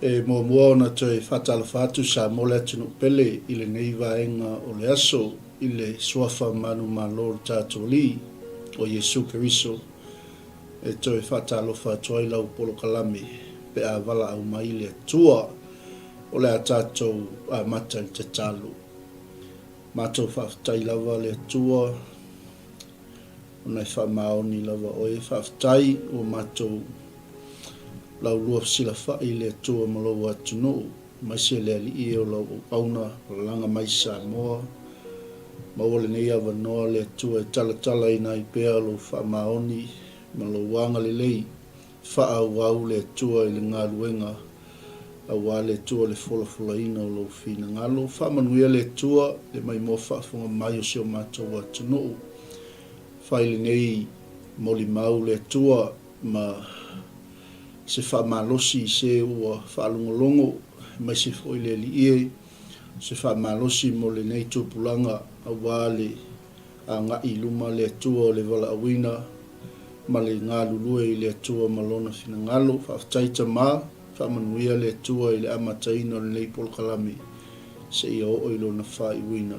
e mo mo na toi fatala fatu sa mole tunu pele ile nei vaenga o le aso ile suafa manu malo tatoli o Yesu Keriso e toi fatalo fatu ai lau polo kalami pe a vala au mai le tua o le atato a mata te talo mato fatai lava le tua o nei fa maoni lava o e fatai o mato lau lua sila fai le tua malo atu no mai se le ali i o lau pauna langa mai sa moa mawale nei awa noa le tua e tala ina i pea lo fa maoni malo wanga le lei fa au au le tua i le ngā luenga a wā le tua le fola ina o lo fina ngalo fa manuia le tua le mai mo fa funga mai o seo mato atu no fai le nei moli mau le tua ma se fa malosi se ua fa longolongo mai se foi le li se fa malosi mo le nei tupulanga a wale a nga iluma le tua le vala awina ma le ngā lulue le tua malona fina ngalo fa taita ma fa manuia le tua i le amataina le nei pol kalami se ia o ilo na fa iwina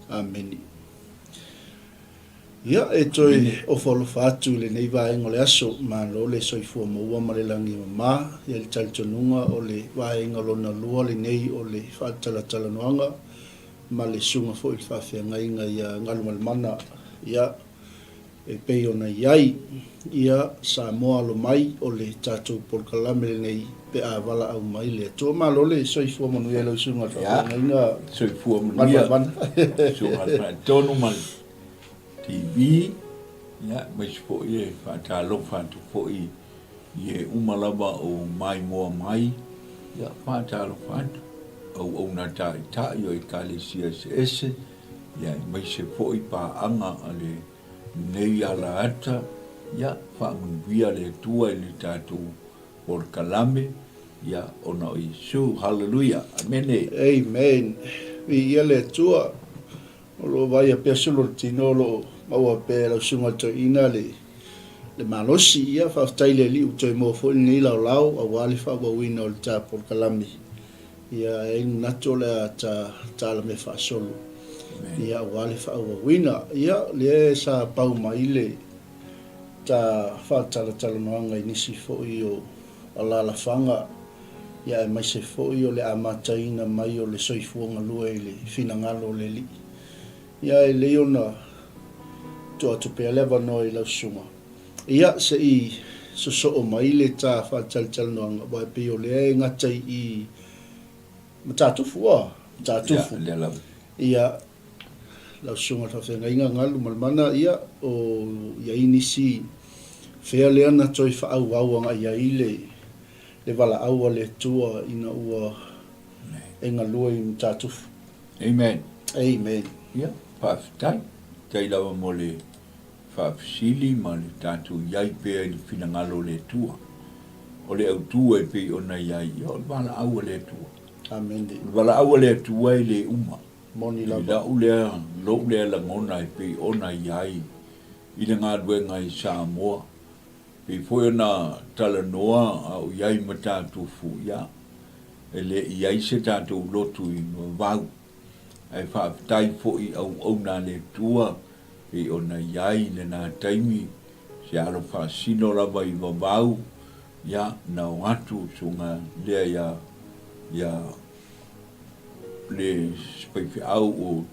ameni ia e toi o folo fatu le nei vaenga le aso ma lo le soifua maua ma le langi ma ia le taltonunga o le vaenga lona lua le nei o le whaatala noanga ma le sunga fo i whawhia inga ia ngalu malemana ia e pei ona iai ia sa moa lo mai o le tatou polkalame le nei pe a vala au mai le to ma lo le soifua manuia le sunga whawhia inga soifua manuia sunga tonu mal TV ya mas po ye fa lo fa tu po ye umalaba o mai mo mai ya fa lo fa o na ta yo ikali CSS ya mas po pa anga ale nei ala ata ya fa mun via le tua le tatu por kalame ya ona Isu hallelujah amen amen vi ele tua lo vai a pesolo tinolo maua pe la sunga to ina le malosi ia fa taile li u toi mo fo ni la lau a wali fa wa wina o ta por kalami ia e natural ta la me fa solo ia wali fa wa wina ia le sa pau mai le ta fa tala no anga inisi fo io ala la fanga ia mai se fo io le amataina mai o le soifuanga lue le fina ngalo le li ia e leona to pe leva no i la suma ia se i so o mai le ta fa tal no nga ba pe o le nga tai i matatu fu ia la suma ta fe nga ngalu malmana ia o ia inisi fe le ana toi fa au nga ia ile le vala au le tua ina ua enga loi matatu amen ia pa tai lava mo le whaafisili ma le tātou iai pēa i whina ngalo le tua. O le au tua e pēi ona iai, o le wala aua le tua. Amen. Le wala aua le tua i le uma. Moni lava. I la ulea, lo ulea la ngona e pēi ona iai, i le ngā duenga i Samoa. Pēi foi ona tala noa au iai ma tātou fu ia. E le iai se tātou lotu i no vau. Ai whaafitai foi au na le tua e ona iai le nā taimi se alo whaasino lava i wawau ia na o atu sunga lea ia le spaifi au o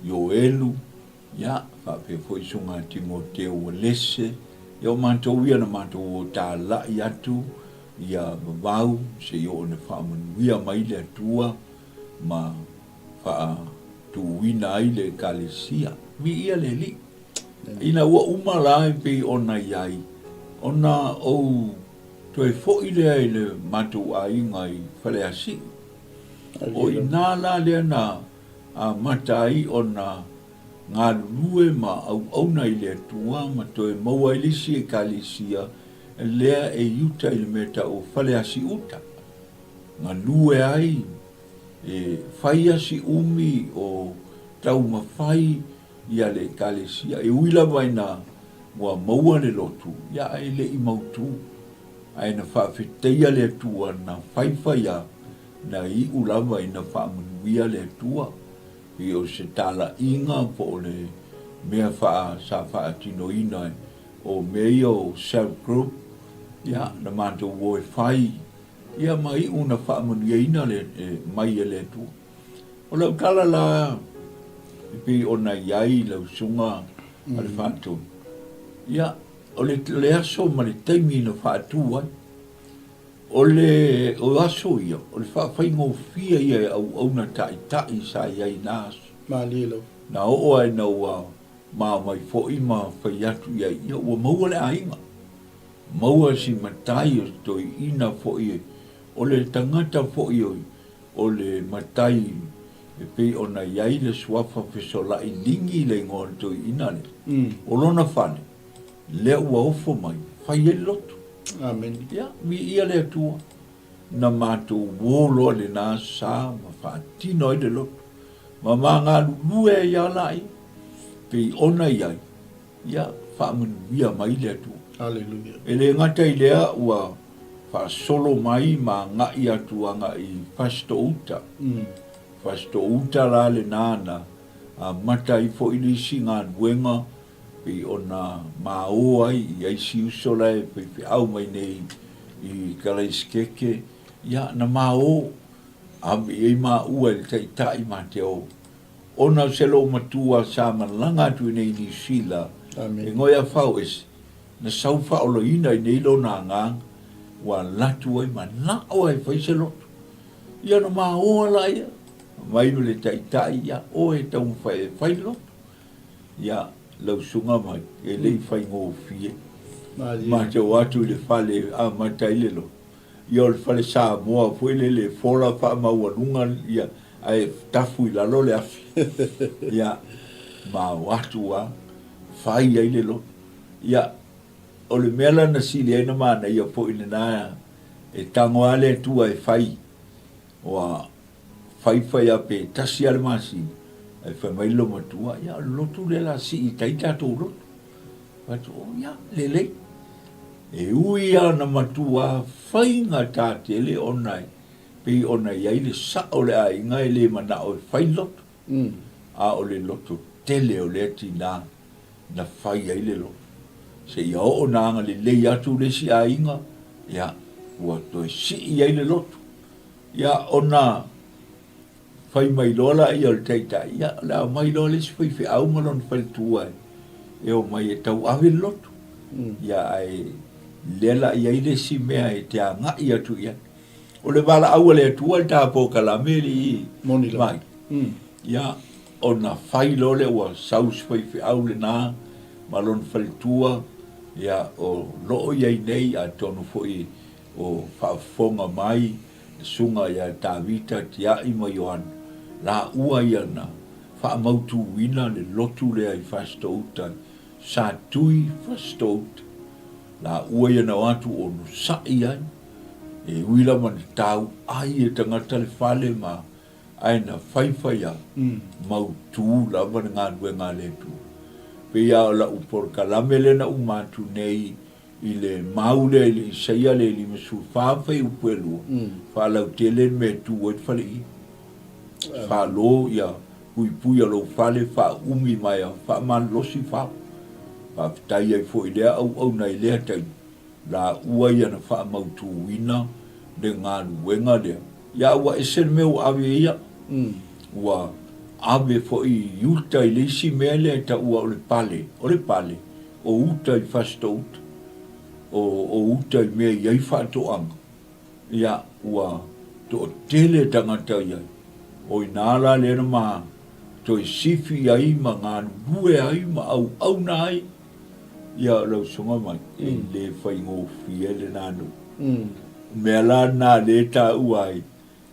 Ioelu ia whaape foi sunga Timoteo o lese ia o mantou ia na mantou o tā lai atu ia wawau se i o ne whaamanuia mai le atua ma wha tu wina ai le kalesia mi ia le li ina ua umala pe ona iai ona o to e fo ile le matu ai ngai fale asi o ina la le na a matai ona ngā lue ma au na ile tua ma to e maua ili si e kalesia lea e yuta ile meta o fale asi uta ngā lue ai e faia si umi o tau mawhai ia le kalesia e uila vaina mua maua le lotu ia e le i mautu ai na whaafeteia le tua na whaiwhaia na i ulama i na whaamanuia le tua i o se tala inga po o le mea sa whaatino ina o mea o self-group ia na mātou woe whai ia mai una whaamanuia ina le mai e le tua o lau kala la pi o na iai lau sunga a le whaatoi ia o le aso ma le taimi na whaatua o aso ia o le whaawhaingo fia ia au na tai sa iai na aso Malilo. na o ai na ua ma mai fo i ma whai atu iai ia ua maua le ainga maua si matai o toi ina fo i o le tangata fo i o le matai e pei o na iai le suafa fesola i lingi le ngō toi ina le o lona whane le ua ofo mai whai e lotu Amen. ia mi ia le atua na mātou wōlo le nā sā ma whaatino i le lotu ma ngā lue ia lai pei ona iai ia whaamanuia mai le atua Hallelujah. e le ngata i lea ua whaasolo mai ma ngai atuanga i Pasto Uta Pasto Uta la le nāna a mata i fo ili si ngā duenga pe ona maoa i aisi usola e pe au mai nei i Kalaiskeke ia na mao a mi e ma ua i tai ma te o ona selo matua sa malanga tu nei ni sila Amen. e ngoia fau es na sau faolo ina i nei lo na ngā wa latu ai ma na o ai fai selo ia na maoa la ia mai le tai ia o e tau fai lo ia lau sunga mai e lei fai ngō fie ma te watu le fale a matai le lo ia le fale sa moa fue le fola fa maua lunga ia ai tafu i lalo le afi ia ma watu wa fai ai le lo ia o le mela na sili ai na mana ia po ina na e tango ale tua e fai wa fai a pe tasi ale masi e fai mai lo matua ia lotu le la si i taita to lotu watu ia lele e uia na matua fai nga tātele onai pe onai ia le sa o le a inga ele mana o fai lotu a o le lotu tele o le tina na fai ai le lotu se ia o nanga le atu le si a inga ia ua toi si ia le lotu ia ona fai mai lola ia o le taita ia la mai lola si fai fai au malon fai tua e o mai e tau ave lotu ia ai lela ia ile si mea e te anga ia tu ia o le wala au le tua le tāpō kalameli Moni la. mai ia ona fai lole ua saus fai fai au le nā malon fai tua ia o loo iai nei a tonu foi o whaafonga mai sunga ia Tavita tia ima Ioan la ua ia na whaamautu wina le lotu lea i Fastouta sa tui Fastouta la ua ia na watu o no sai ai e wila man tau ai e tangata le fale ma ai na whaiwhaia mautu la man ngā nue ngā le tu pe ia la upor kalamele na umatu nei i le maule i saia le li mesu whawhai upuelu whalau tele me tu oit whale i whalo ia hui pui alo whale wha umi mai a wha man losi wha whaftai ai fo i lea au nei lea tai la ua ia na wha mautu wina le ngā nuenga lea ia ua esen meu awe ia ua ave fo i uta i leisi mea lea ta ua o le pale o uta i Fastouta o uta i mea iai whaatoanga ia ua to tele tangata iai o i nāla lena ma to i sifi ai ma ngā nue ai ma au na ai ia lau songa mai e le whai ngō fie le nānu mea la nā le tā uai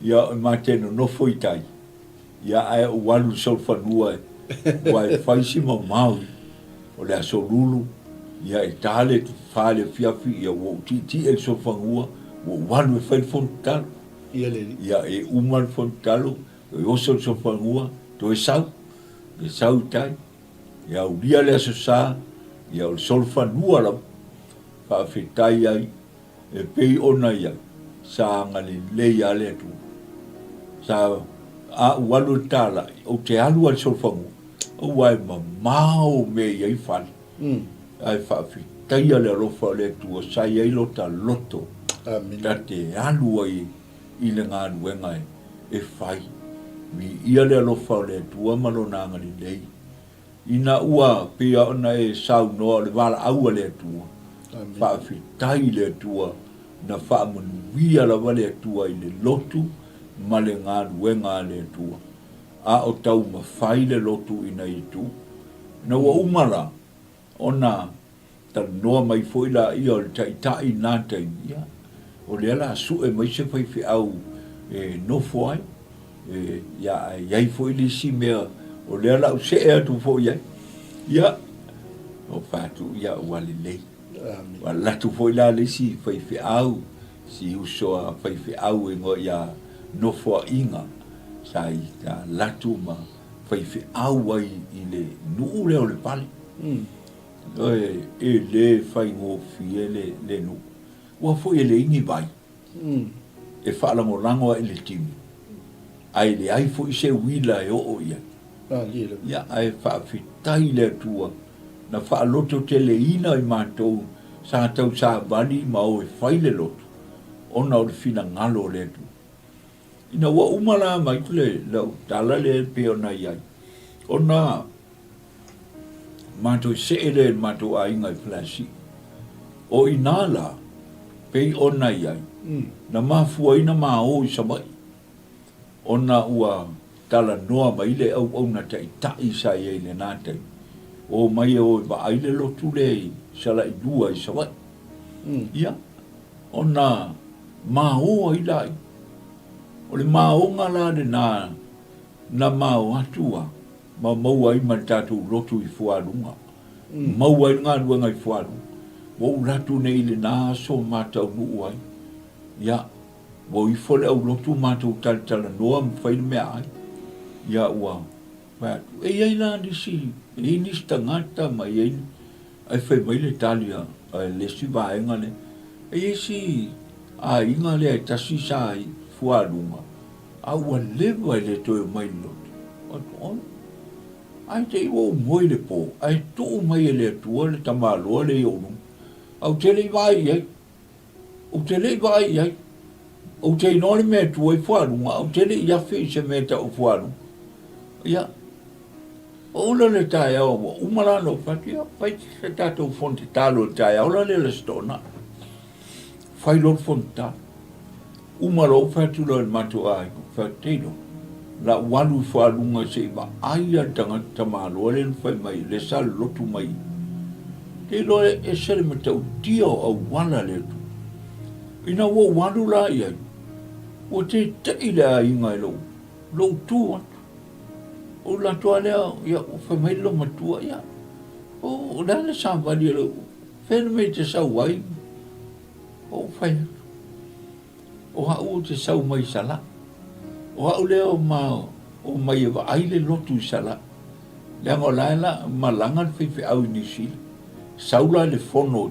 ia o ma tēno nofo i tai ia ai o walu sol whanua wai whaisi ma maui o le aso lulu ia e tāle tu whale fiafi ia wo ti el sol whanua wo walu e whai fontalo ia e uman fontalo e oso sol whanua to e sau tai ia o lia le aso sā ia o sol whanua lau whaafetai ai e pei ona ia sa ngali le ia le tu sa a walu tala o te alu al solfangu o wai mau me ia fal ai fa fi tai ale rofa le tu sa ia lo ta loto ta te alu ai i le ngā nuenga e fai mi ia le rofa le tu malona ngali lei ina ua pia ona e sau no le wala au le tu fa fi tai le tu na fa mun via la vale tu ai le lotu ma le ngā luenga le tua. A o tau ma whai le lotu ina i tu. Na ua umara, o na ta noa mai foila i o le taitai nā taimia. O le ala su e mai se whai au no foai. Ia iai foili si mea. O le ala se e atu foi ai. Ia. O whātu ia wali lei. Wa latu foila le si whai au. Si usoa whai au e ngo ia no fo inga sai ta latu ma fai au ai i le nu le o le pali e le fai ngo fiele le nu wa fo ele ingi vai e fa la morango e le tim ai le ai fo se wila e o ia ya ai fa fitai le tua na fa loto tele ina i matou sa tau sa bani ma o e fai le loto ona o le fina ngalo le tu ina wa umala mai kule lau tala le pe ona iai ona mato se ele mato a inga i flasi o inala pe ona iai na mafua ina ma o i samai ona ua tala noa mai le au na tai tai sa iai le nātai o mai o i ba aile lotu le sala i dua i samai ia ona ma o i lai o le maonga la de na mao atua ma maua i matatu lotu i fuarunga maua i ngā ruanga i fuaru o ratu nei le nā so matau nuu ai ia o i fole au lotu matau tala noa mwhai mea ai ia ua e iai la nisi e nisi tangata ma iai ai whai mai le talia le si vaenga le e si a inga le tasi sa ai fuarunga a ua lewa le toi mai lotu ai te iwa moi le po ai tuu mai le tua le tamaloa le ionu au te le vai ai au te le vai ai au te inole me tua i fuarunga au te le iafi se me ta o fuarunga ia ola le tae au umara no fatia fai se tato fonte talo tae au la le stona fai lor fonta umaro fatu lo matu ai fatino la walu falunga se ba aia tanga tamalo le fai mai le sal lotu mai te lo e sele mata dio au wala le ina wo walu la ia o te ila inga lo tu o la toale ia o fai mai lo matua ia o la le samba di lo fen me te sa wai o fai o hau te sau mai sala. O hau leo ma o mai eva aile lotu sala. Leango laela malangan whiwhi au ni sila. Saula le fono.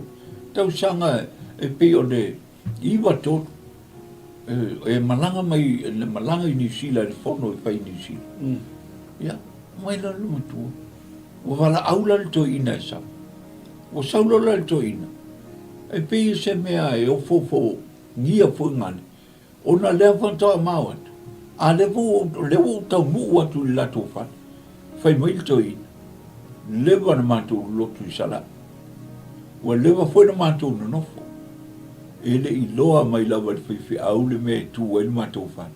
Tau sanga e pe o le iwa tot. E malanga mai, le malanga i ni sila le fono e pai ni sila. Ia, mai la luma tua. O wala aula le to ina e sa. O saula le to ina. E pe se mea e o fofo ngia fo ngani. Ona lea whantoa mau atu. A lewo tau muu atu i lato whan. Whai mai to ina. Lewa na mātou lotu i sala. Wa lewa fwoi na mātou na nofo. Ele i loa mai lawa le whaiwhi au le me tu e le mātou whan.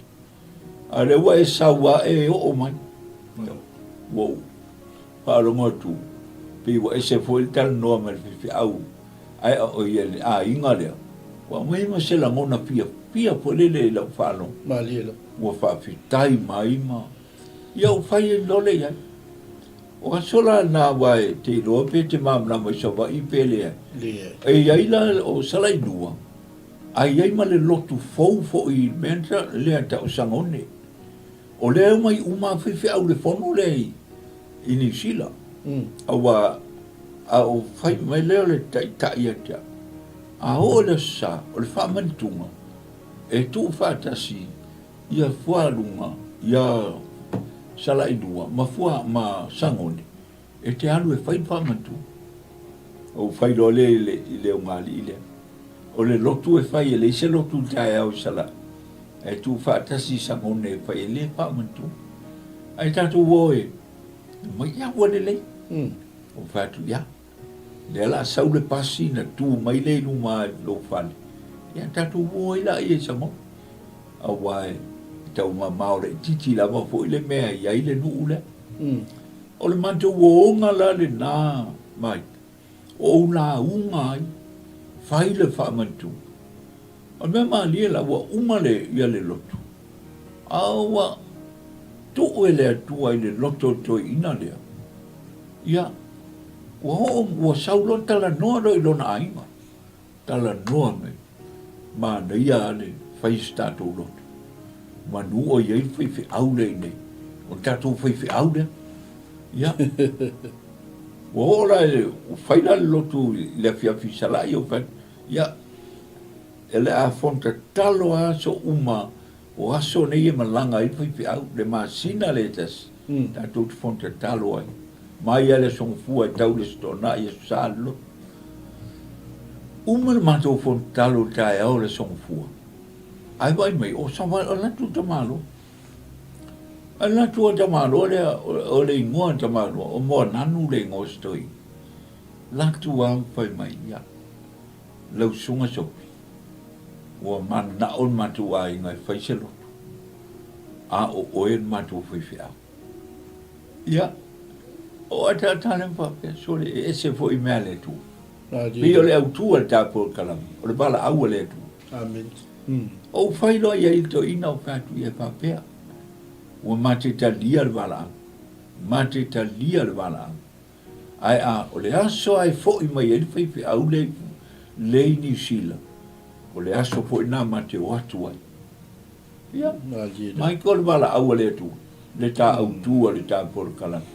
A lewa e sawa e o mai. Wow. Whaaronga tu. Pe wa e se fwoi tala noa mai le whaiwhi au. Ai o i a inga lea. Wa mai ma se la ngona pia po lele la whalo. Ma liela. Wa whawhitai mai ma. Ia o whai e lole ia. O ka sola nā wae te roa pe te mamna mai sa wa i pele ia. Lea. E iai la o salai nua. Ai iai ma le lotu fau fo i mentra lea ta o sangone. O lea mai uma whiwhi au le fono lea i ni sila. A wa a o whai mai leo le tai tai atia. A o le sa, o le whamantunga, e tu whatasi, ia whalunga, ia sala idua, ma fua ma sangone, e te alu e whai whamantu. O whai lo le o ngali ile. O le lotu e whai e le se lotu tae au sala. E tu whatasi sangone e whai e le whamantu. Ai tatu woe, ma ia wane lei. O whatu ia. Le la sau le pasi na tu mai le numa lo whane. Ia tatu woe la i e samo. A wae, tau ma maore, titi la ma fo ile mea ia ile nuu le. O le manto woonga la le nā mai. O la unga ai, whai le whamantu. O mea maa lia la wa uma le ia le lotu. Awa, tu e le atua i le loto toi ina lea. Ia, wa saulon tala noa roi lona ainga. Tala noa me. Ma na ia ale whai stato lotu. Ma nu o iei whai au le nei. O tato whai au le. Ia. Wa ora e whai la lotu le fiafi salai o whai. Ia. Ele a fonta talo a so uma o aso nei e malanga i whai au. Le ma sina le tas. Tato te fonta talo ai. Mai ele song fua tau le stona i sa lo. Uma le mato fonta talo tae au le song fua. Ai vai mai o sa vai o la tu tamalo. Ala tua tamalo o le ingoa tamalo o mo nanu le ingoa stoi. La tua fai mai ia. Lau sunga sopi. Ua man na on matua i ngai fai se lotu. A o oen matua fai fia. Ia. O ata talen pape. Sore e se fo i mea le tu. Pio le au tua le tapo kalami. O le bala au le tu. Amen. O fai loa ia i to ina o fatu i e papea. Ua mate talia le wala. Mate talia le wala. Ai a, o le aso ai fo i mai e fai fi au le New Zealand. O le aso fo i nā mate o atu ai. Ia. Mai ko le wala au le tu. Le tā au tua le tā por kalami.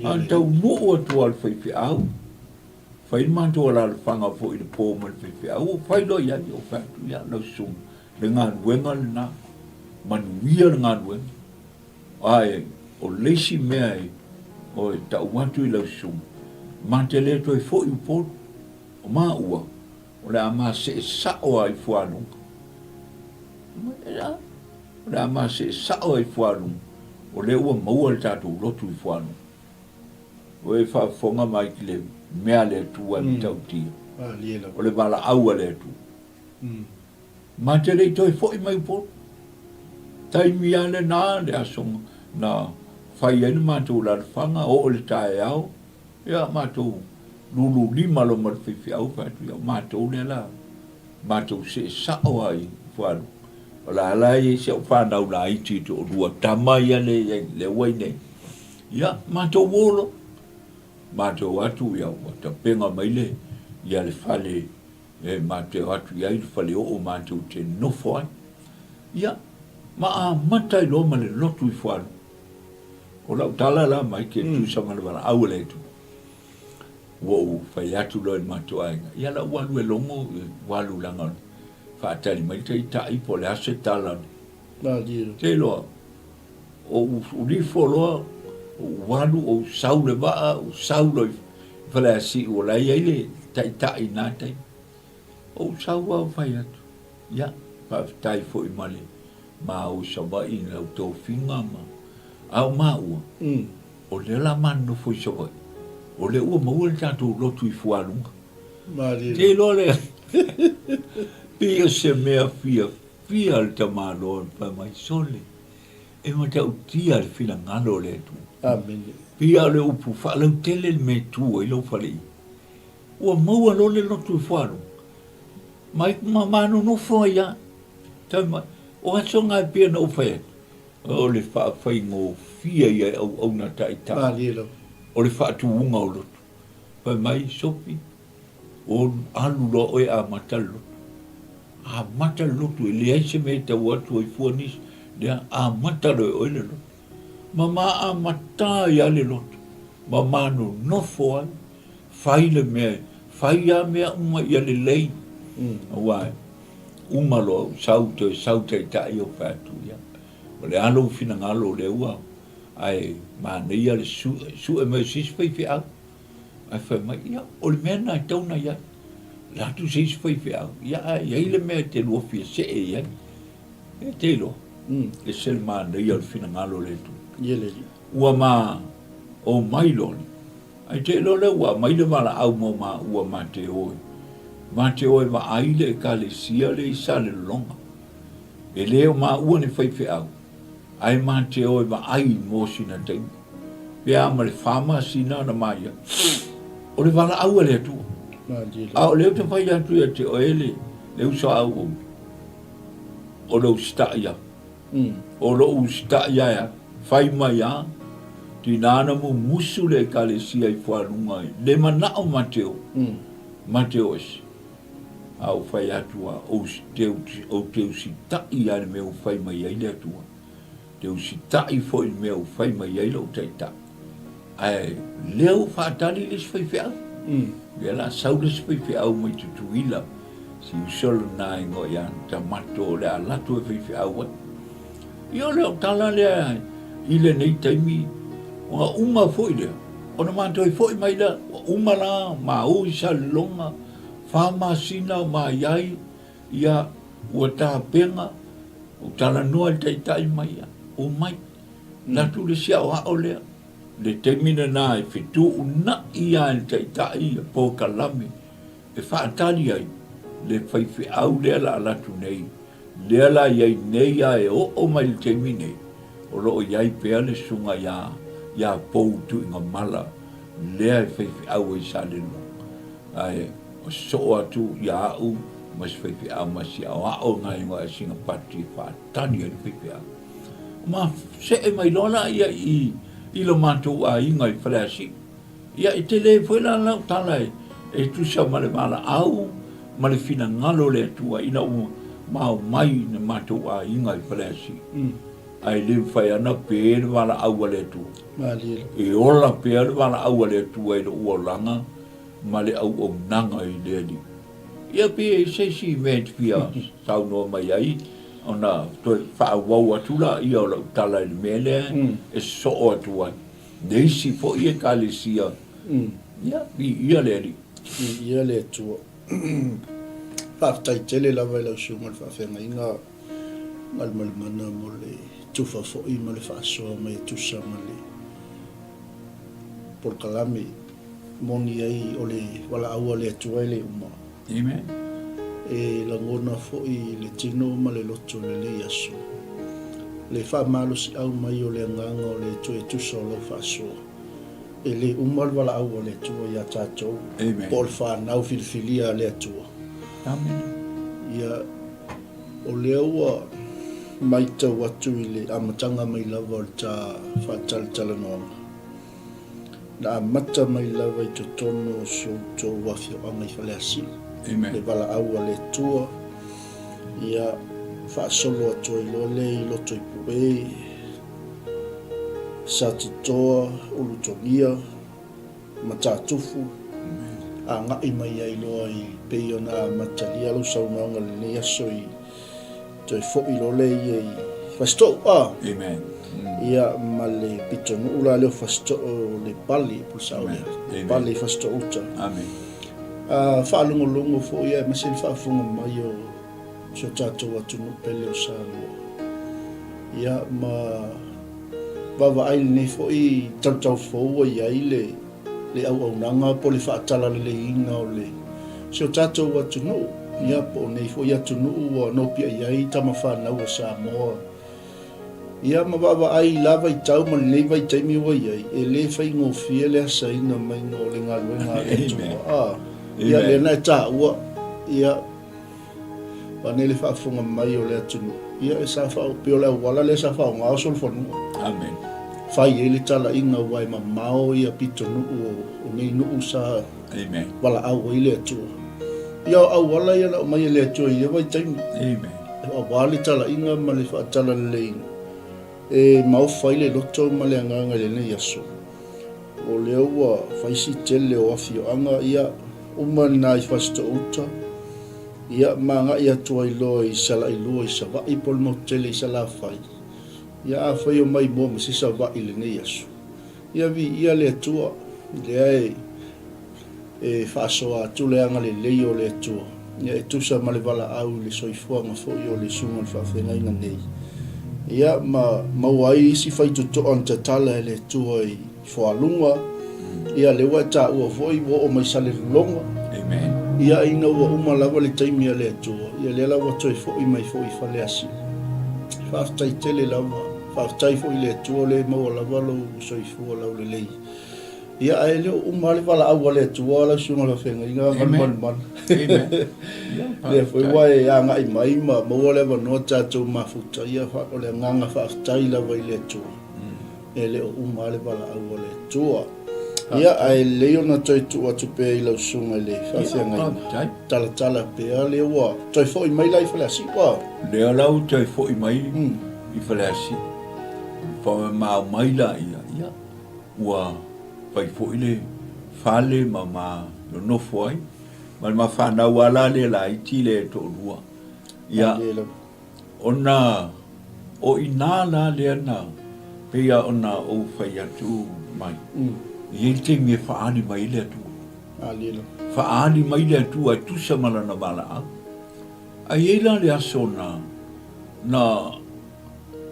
An tau mo atu al fai fi au. Fai manto ala le whanga fo i le pōma le fai fi au. Fai loa ia i o fatu ia lau sum. Le ngā nuenga le nā. Manuia le ngā nuenga. Ai, o leisi mea e, o e tau watu i lau sum. Ma te le toi fo i upolu. O maa ua. O le ama se e sao ai fuanunga. O le ama se e sao ai fuanunga. O le ua maua le tātou lotu i fuanunga. O e whaafonga mai ki le mea le tua ni tau tia. O le wala aua le tu. Ma te le toi fo i mai upolu. Tai mia le nā le asonga na whai enu mātou la whanga o le tae au. Ia mātou lulu lima lo marwhiwhi au whatu ia mātou le la. Mātou se sao ai whanu. O la alai e se o whanau la iti to o rua tamai le waine. Ia mātou wolo. Mātou atu ia o ta penga mai le. Ia le whale e mātou atu ia i le whale o mātou te nofo ai. Ia. Ma a matai lo ma le lotu i whanu. O lau tala la mai ke tu sama le wala au le tu. Wow, whai atu lo i matu ainga. Ia la walu e longo walu langa. Whaatari mai te tai po le ase tala. Te loa. O urifo loa. O walu o sau le waa. O sau lo i whale asi o lai eile. Tai nā tai. O sau wau whai atu. Ia, whaatai fo i male. Ma o sawai na o tō whinga ma. Au maua. O le la manu fo i sawai. O le ua maua le tātou lotu i fuarunga. Te lo le. Pia se mea fia. Fia le tamalo pa mai sole. E ma tau tia le fina ngalo le tu. Amen. Pia le upu whalau tele me tu i lo whale. Ua maua lo le lotu i fuarunga. Mai manu no fo ia. Tau mai. O aso ngai pia na uwhai. O le whaafai ngō fia ia au na taita. O le whaatu unga o lotu. Pai mai sopi. O alu lo oe a mata lotu. A mata lotu. E le aise me ta watu i fuanis. Lea a mata lo oe le lotu. Mama a mata ia le lotu. Mama no nofo ai. Whai le mea. Whai a mea uma ia le lei. Wa umalo sau te tai o fatu ya. O le alo fina ngalo le ua. Ai ma nei ale su e me sis fai fi au. Ai fa mai ya o le mena tau na ya. La tu sis fai fi au. Ya ile me te lo fi se e ya. E te lo. E sel ma nei ale fina ngalo le tu. Yele. Ua ma o mai lo. Ai te lo le ua mai le mala au mo ma ua ma te oi. Ma te oi ma aile e ka le sia le isa le longa. E leo ma ua ne fai fi au. Ai ma te oi ma ai mo sina te. Pea ma le fama sina na mai. O le wala au le tu. A o leo te fai atu ya te oele. Leo so au. O lo sta ya. O lo sta ya. Fai mai ya. Ti nana mo musu le ka le sia i whanunga. Le mana o Mateo. Mateo es. Au fai atua o teu si tai ane me o fai mai ai le atua. Teu si tai foi me o fai mai ai lo tai ta. Ai leo fatali les fai fea. Vela sau les fai fea au mai tutuila. Si usolo na ingo ya tamato le alato e fai fea au. Io leo tala le ile nei taimi o uma foi le. Ona matoi foi mai la uma la ma o isa longa. Fama sina ma yai ia ua tā penga o tala noa te tai mai ia o mai na tu le sia o hao lea le temina na e fitu una ia te tai po kalame e whaatari ai le whaiwhi au lea la alatu nei lea la iai nei a e o mai le temine o loo iai pea le sunga ia pou tu inga mala lea e whaiwhi au e sa le no ai o so atu ia au mas whaiwhi au masi au au ngai ngā singa pati whaatani ai whaiwhi au. Ma se e mai lona ia i lo mātou a inga i whaleasi. Ia i te le whaila lau tala e tusa male mala au male fina ngalo le atua ina u mau mai ne mātou a inga i whaleasi. Ai le whai ana pēr wala au le atua. E ola pēr wala au le atua i lo ua langa male au o nanga i le ali. Ia pe se si ment pia sau no mai ai ona to fa wau atula ia o tala i mele e so atu ai. Nei si fo ia kalisia. Ia ia le ali. Ia le tu. Pa tai tele la vai la sunga fa fenga inga mal mana mo le tu fa fo i mal fa so mai tu sa male. Por kalame moni ai o le wala au le tu le uma. Amen. E la ngona fo i le tino ma le loto le yaso. Le fa malo si au mai o le nganga o le tu e tu so lo fa so. E le umal wala au le tu ya tato. Amen. Por fa nau filfilia le tu. Amen. Ia o le ua mai ta watu i le amatanga mai lava o ta fa tal no. Na mata mai lava i tono so to wafio anga i fale asi. Amen. Le wala aua le tua. Ia fa solo atu i lole i loto i pue. Sa titoa, ulutongia, matatufu. A ngai mai ai loa i peio na matalia lo sau maunga le le aso i toi fo i lole i fasto. Amen. Ia ma le pitonu ula leo fasto le pali pusau le pali fasto uta. Amen. Whaalungo fo ia masin whaafunga mai o so tātou atu no pele o Samoa. Ia ma wawa aile nei fo i tautau fōua i aile le au nanga po le whaatala le inga o le so tātou atu no. Ia po nei fo i atu no o no pia i ai tama whanau o Samoa. Ia ma wawa ai lava i tau ma le vai taimi o i ai e le whai ngofia le asa ina mai ngō le ngā luenga e toa. Ia le na ta ua ia panele fa fonga mai o le atu ia e sa fa pe le wala le sa fa nga so fo. Amen. Fa ele tala inga wai ma mao ia pitonu o nei no usa. Amen. Wala au ile atu ia au wala ia na mai le atu ia vai taimi. Amen. O wala tala inga ma le fa tala le e mau faile loto ma le nganga le nei aso o le ua faisi tele o afio anga ia uma na i fasto uta ia manga ia tuai lo i sala i lo i sava i pol mo tele i sala fai ia a fai o mai mo si sava i le nei asu ia vi ia le tua le ai e fa so a tu le anga le o le tua ia e tu sa male vala au le soifua nga fo i o le sunga le fa fenga ina nei ia ma wai si fai tu to on te tala le tua i fo alunga ia le wa ta o foi o mai sale longa Amen. ia ina ua uma lava le taimi a le atua ia le lava toi fo'i mai fo'i fale asi fa'afetai tele lava fa'afetai fo'i le atua le maua lava lou soifua lau lelei ia ae leo uma le vala'au a le atua lau suga lafegaiga malumalumala lea foi ua e aga'i mai ma maua le avanoa tatou mafuta ia o le agaga fa'afetai lava i le atua e le o uma le vala'au a le atua ia ai leo na toi tu atu pe i lau sunga le whawhiangai tala pea leo wa toi fo i mai lai whalasi wa leo lau toi fo i mai i whalasi whawe maa mai la ia ua pai fo i le whale ma no nofo ai ma whanau ala le la i ti le to rua ia ona o inala le ana pea ona o whai atu mai Ia te me whaani mai le atu. Whaani mai le atu ai tu sa malana wala au. Ai eila le aso na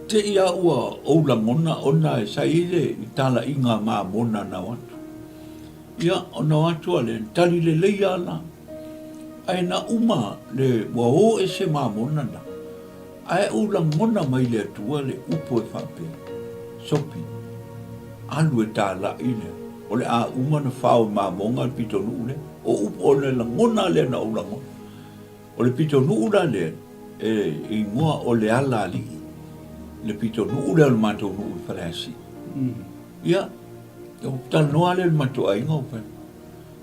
te ia ua oula mona ona e sa ile i tala inga maa mona na watu. Ia ona watu ale tali le leia la. Ai na uma le wao e se maa mona na. Ai oula mona mai le atu le upo e whape. Sopi. Alu e tala ine. O le a uma na whao maa monga pito nuu le. O upo le la ngona le na ula ngona. O le pito nuu la le. E ngoa o le ala li. Le pito nuu le al mato nuu i whalasi. Ia. O tal noa le mato a inga o whai.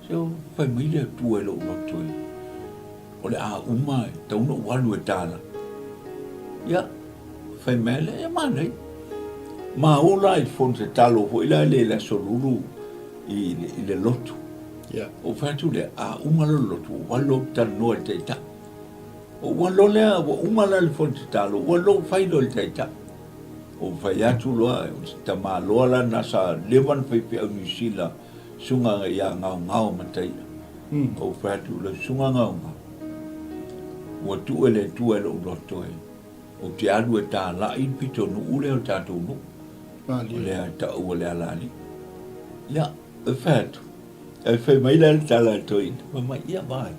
Se o whai mai le tua e lo uloto e. O le a uma e tauna walu e tala. Ia. Whai mele e manei. Ma ola i fonte talo ho ila le solulu i le lotu. Yeah. O fatu le a umalo lotu walo tal no te ta. O walo le o umala le fonte talo walo fai lo te ta. O fai atu loa ta ma loa na sa levan fai pe New Zealand sunga ya ngau matai. O fatu le sunga ngau. O tu ele lo lotu e. O te alu e ta la in pito no ule o tatou no. Le ta o le alani. Ya, e fato. E fai mai la tala toi. Ma ia vai.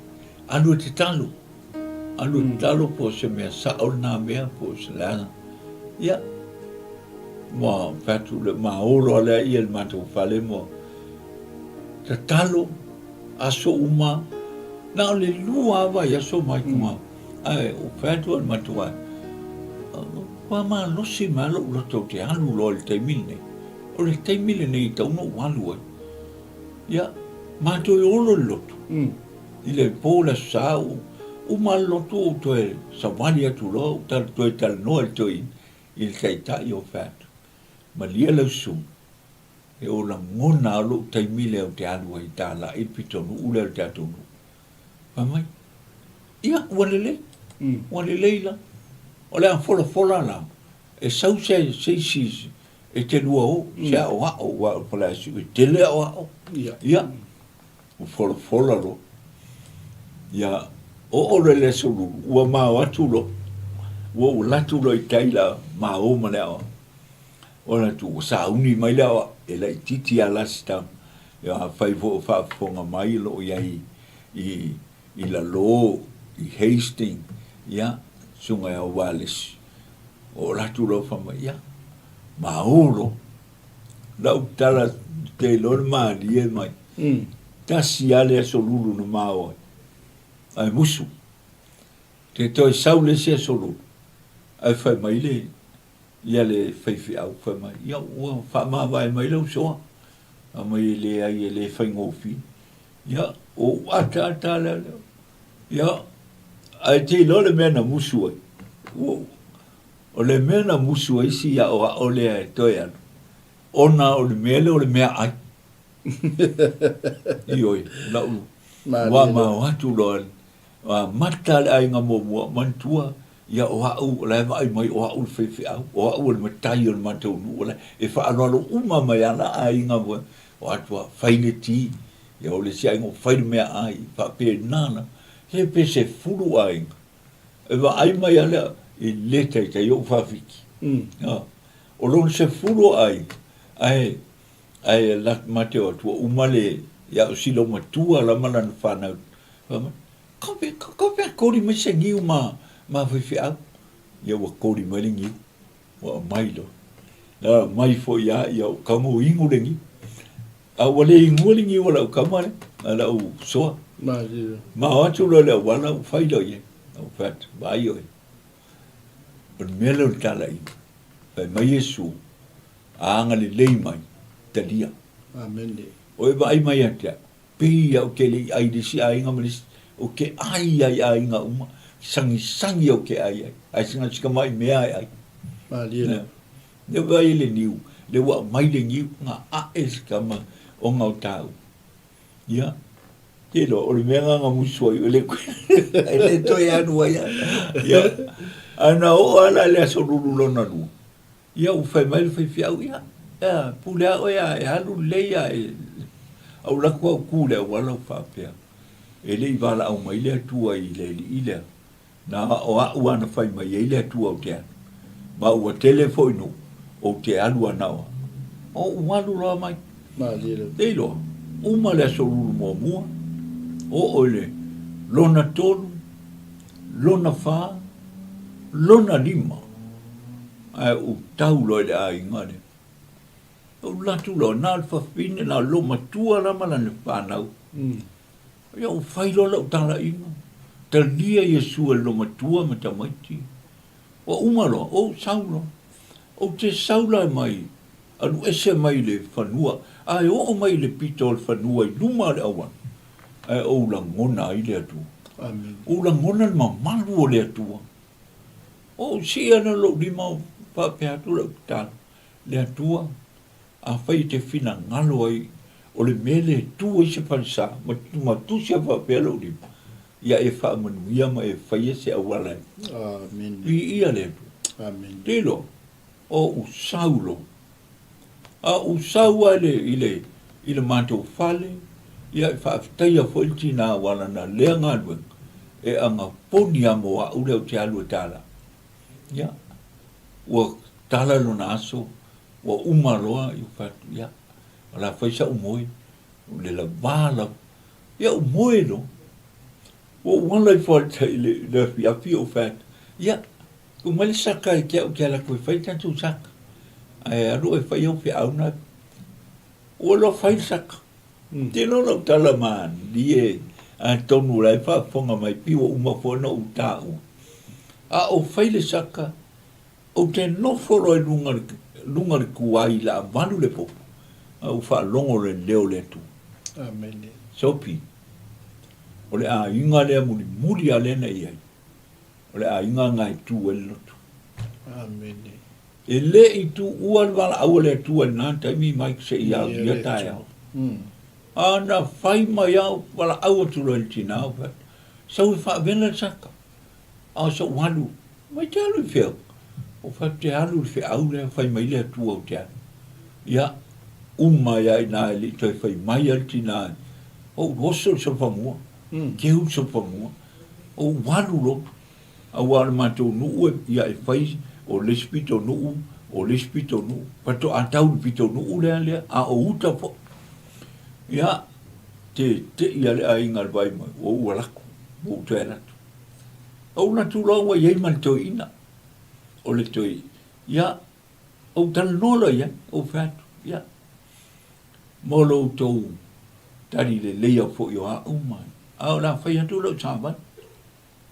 Alu te talo. Alu te talo po se mea sa o na mea po se la. Ya. Ma fato le ma olo le ia le mato fale mo. Te talo aso uma na le lua vai aso mai kuma. Ai o fato al mato vai. Ma no si malo lo to te alu lo te mine o le te mine nei tau no walu ya ma to olo lo ile pola sa o malo to e sa valia tu lo tal to tal no to il kaita io fat ma lia lo su e o la ngona lo te mine o te alu i tala i pito no ule te atu ma mai ia walele la o le fola la e sau se e te lua o se o wa fola si te le o ia o fola lo ia o le so o ma wa tu lo o la tu lo i taila ma o ma le o la tu sa uni mai le e la titi ala sta ia fai fa fonga mai lo ia i la lo i Hastings ia sunga ya Wallace o la tu lo fa ia maolo la utala te lo ma die mai ta si ale so lulu no mao ai musu te toi saule se so lulu ai fa mai le ia le fai fi au fa mai ia o fa ma vai mai lo so a mai le ai le fa ngofi ia o ata la ia ai te lo le mena musu ai o le mena musu ai si ya o le toia ona o le mele o le mea ai ioi la u wa ma wa tu lo mata le ai ngā mua mantua, ia o hau, lai vai mai o hau le au, o hau le matai o le matau nu, e wha aloalo uma mai ana ai ngā mua, o atua whaine ti, ia o le si ai ngō whaine mea ai, wha pe nana, he pe se furu ai ngā. E wa ai mai alea, i lete te iau whawhiki. O lon se furu ai, ai lat mate o atua umale, ia o silo matua la mana na whanau. Kope kori mai se ngiu ma whiwhi au. Ia wa kori mai le ngiu, wa mai lo. Mai fo ia o kamo ingu le ngiu. A wale ingu le ngiu wala o kamare, ala o soa. Ma atu lo le wala o whaida ye. Au fat, vai oi. O mele o tala i. Pai mai Yesu, a anga le lei mai, talia. Amen. O e vai mai atea. Pei au ke le ai disi a inga manis, o ke ai a inga uma, sangi o ke ai. Ai singa sika mai mea ai. Le vai le niu, le wa mai le niu, nga a e sika ma o ngau tau. Ia. Kelo, o le mea nga musoi, o le koe, le toi anu ai. Ia. Ana o ala le aso ruru lona rua. Ia u fai mai le fai fiau, ia. Pulea o ia, e halu leia e... Au laku au kule au wala u whapea. E le i wala au mai le atua i le i lea. Na o au ana whai mai e le atua o te anu. Ma ua telefonu o te alu anawa. O umalu roa mai. Teilo, uma le aso ruru mua mua. O ole, lona tolu, lona wha, lona lima. Ai u tau loi le a ingane. O latu lo na le whawhine na lo matua rama la ne whanau. Ia o whailo la o tala inga. Ta lia Yesu e lo matua ma ta maiti. O umalo, o saulo. O te saula mai. Anu ese mai le whanua. Ai o mai le pito le whanua i luma le awan. Ai o la ngona i le atua. O la ngona le mamalu o le atua. O si ana lo lima o whapea tu la utala. Le atua. A whai te whina ngalo ai, o le mele tua i se whansa, ma tu se whapea lo lima. Ia e wha manuia ma e whai se awalai. Amen. I ia le tu. Amen. Telo, o usaulo. A usaua i le mātou whale, ia e whaaftaia whaiti nā wala na lea ngālueng, e anga poni a moa ule o te alu e tala. Ia, ua tala lo na aso, wa umaroa i fatu ya ala faisa umoi le la bala ya umoi lo wa wala for le ya fi o fat ya ku mali saka ke la ku faita tu sak ai ro e fai o fi auna o lo fai sak te no lo tala man die a tonu la fa fonga mai pi o uma fo no uta a o fai le saka o te no foro e lunga le kuai la vanu le popo. Au wha longo le leo le tu. Amen. Sopi. O le a inga lea muri a lena i ai. O le a inga ngai tu e lotu. Amen. E le i tu ua le wala au le tu e nā taimi mai se i au ia tai au. Ana whai mai au wala au atu lo le tina au pat. Sau i wha vena saka. A sa walu. Mai te alu i whiau. O wha te alu i whiau le whai mai le atu au te anu. Ia, ia i nā e li toi whai mai al tina ai. O roso sa whamua. Kehu sa whamua. O walu lopu. A wale mātou nuu ia e whai o lespito nuu, pato a tau pito nuu lea, a o uta po. Ia, te ia le a inga vai mai, o ua laku, o uta e ratu. O na tu laua iei man toi ina, o le toi, ia, o tala nola ia, o fatu, ia. Molo tau, tari le leia fo i o a umai, a o la whai atu lau tāmai.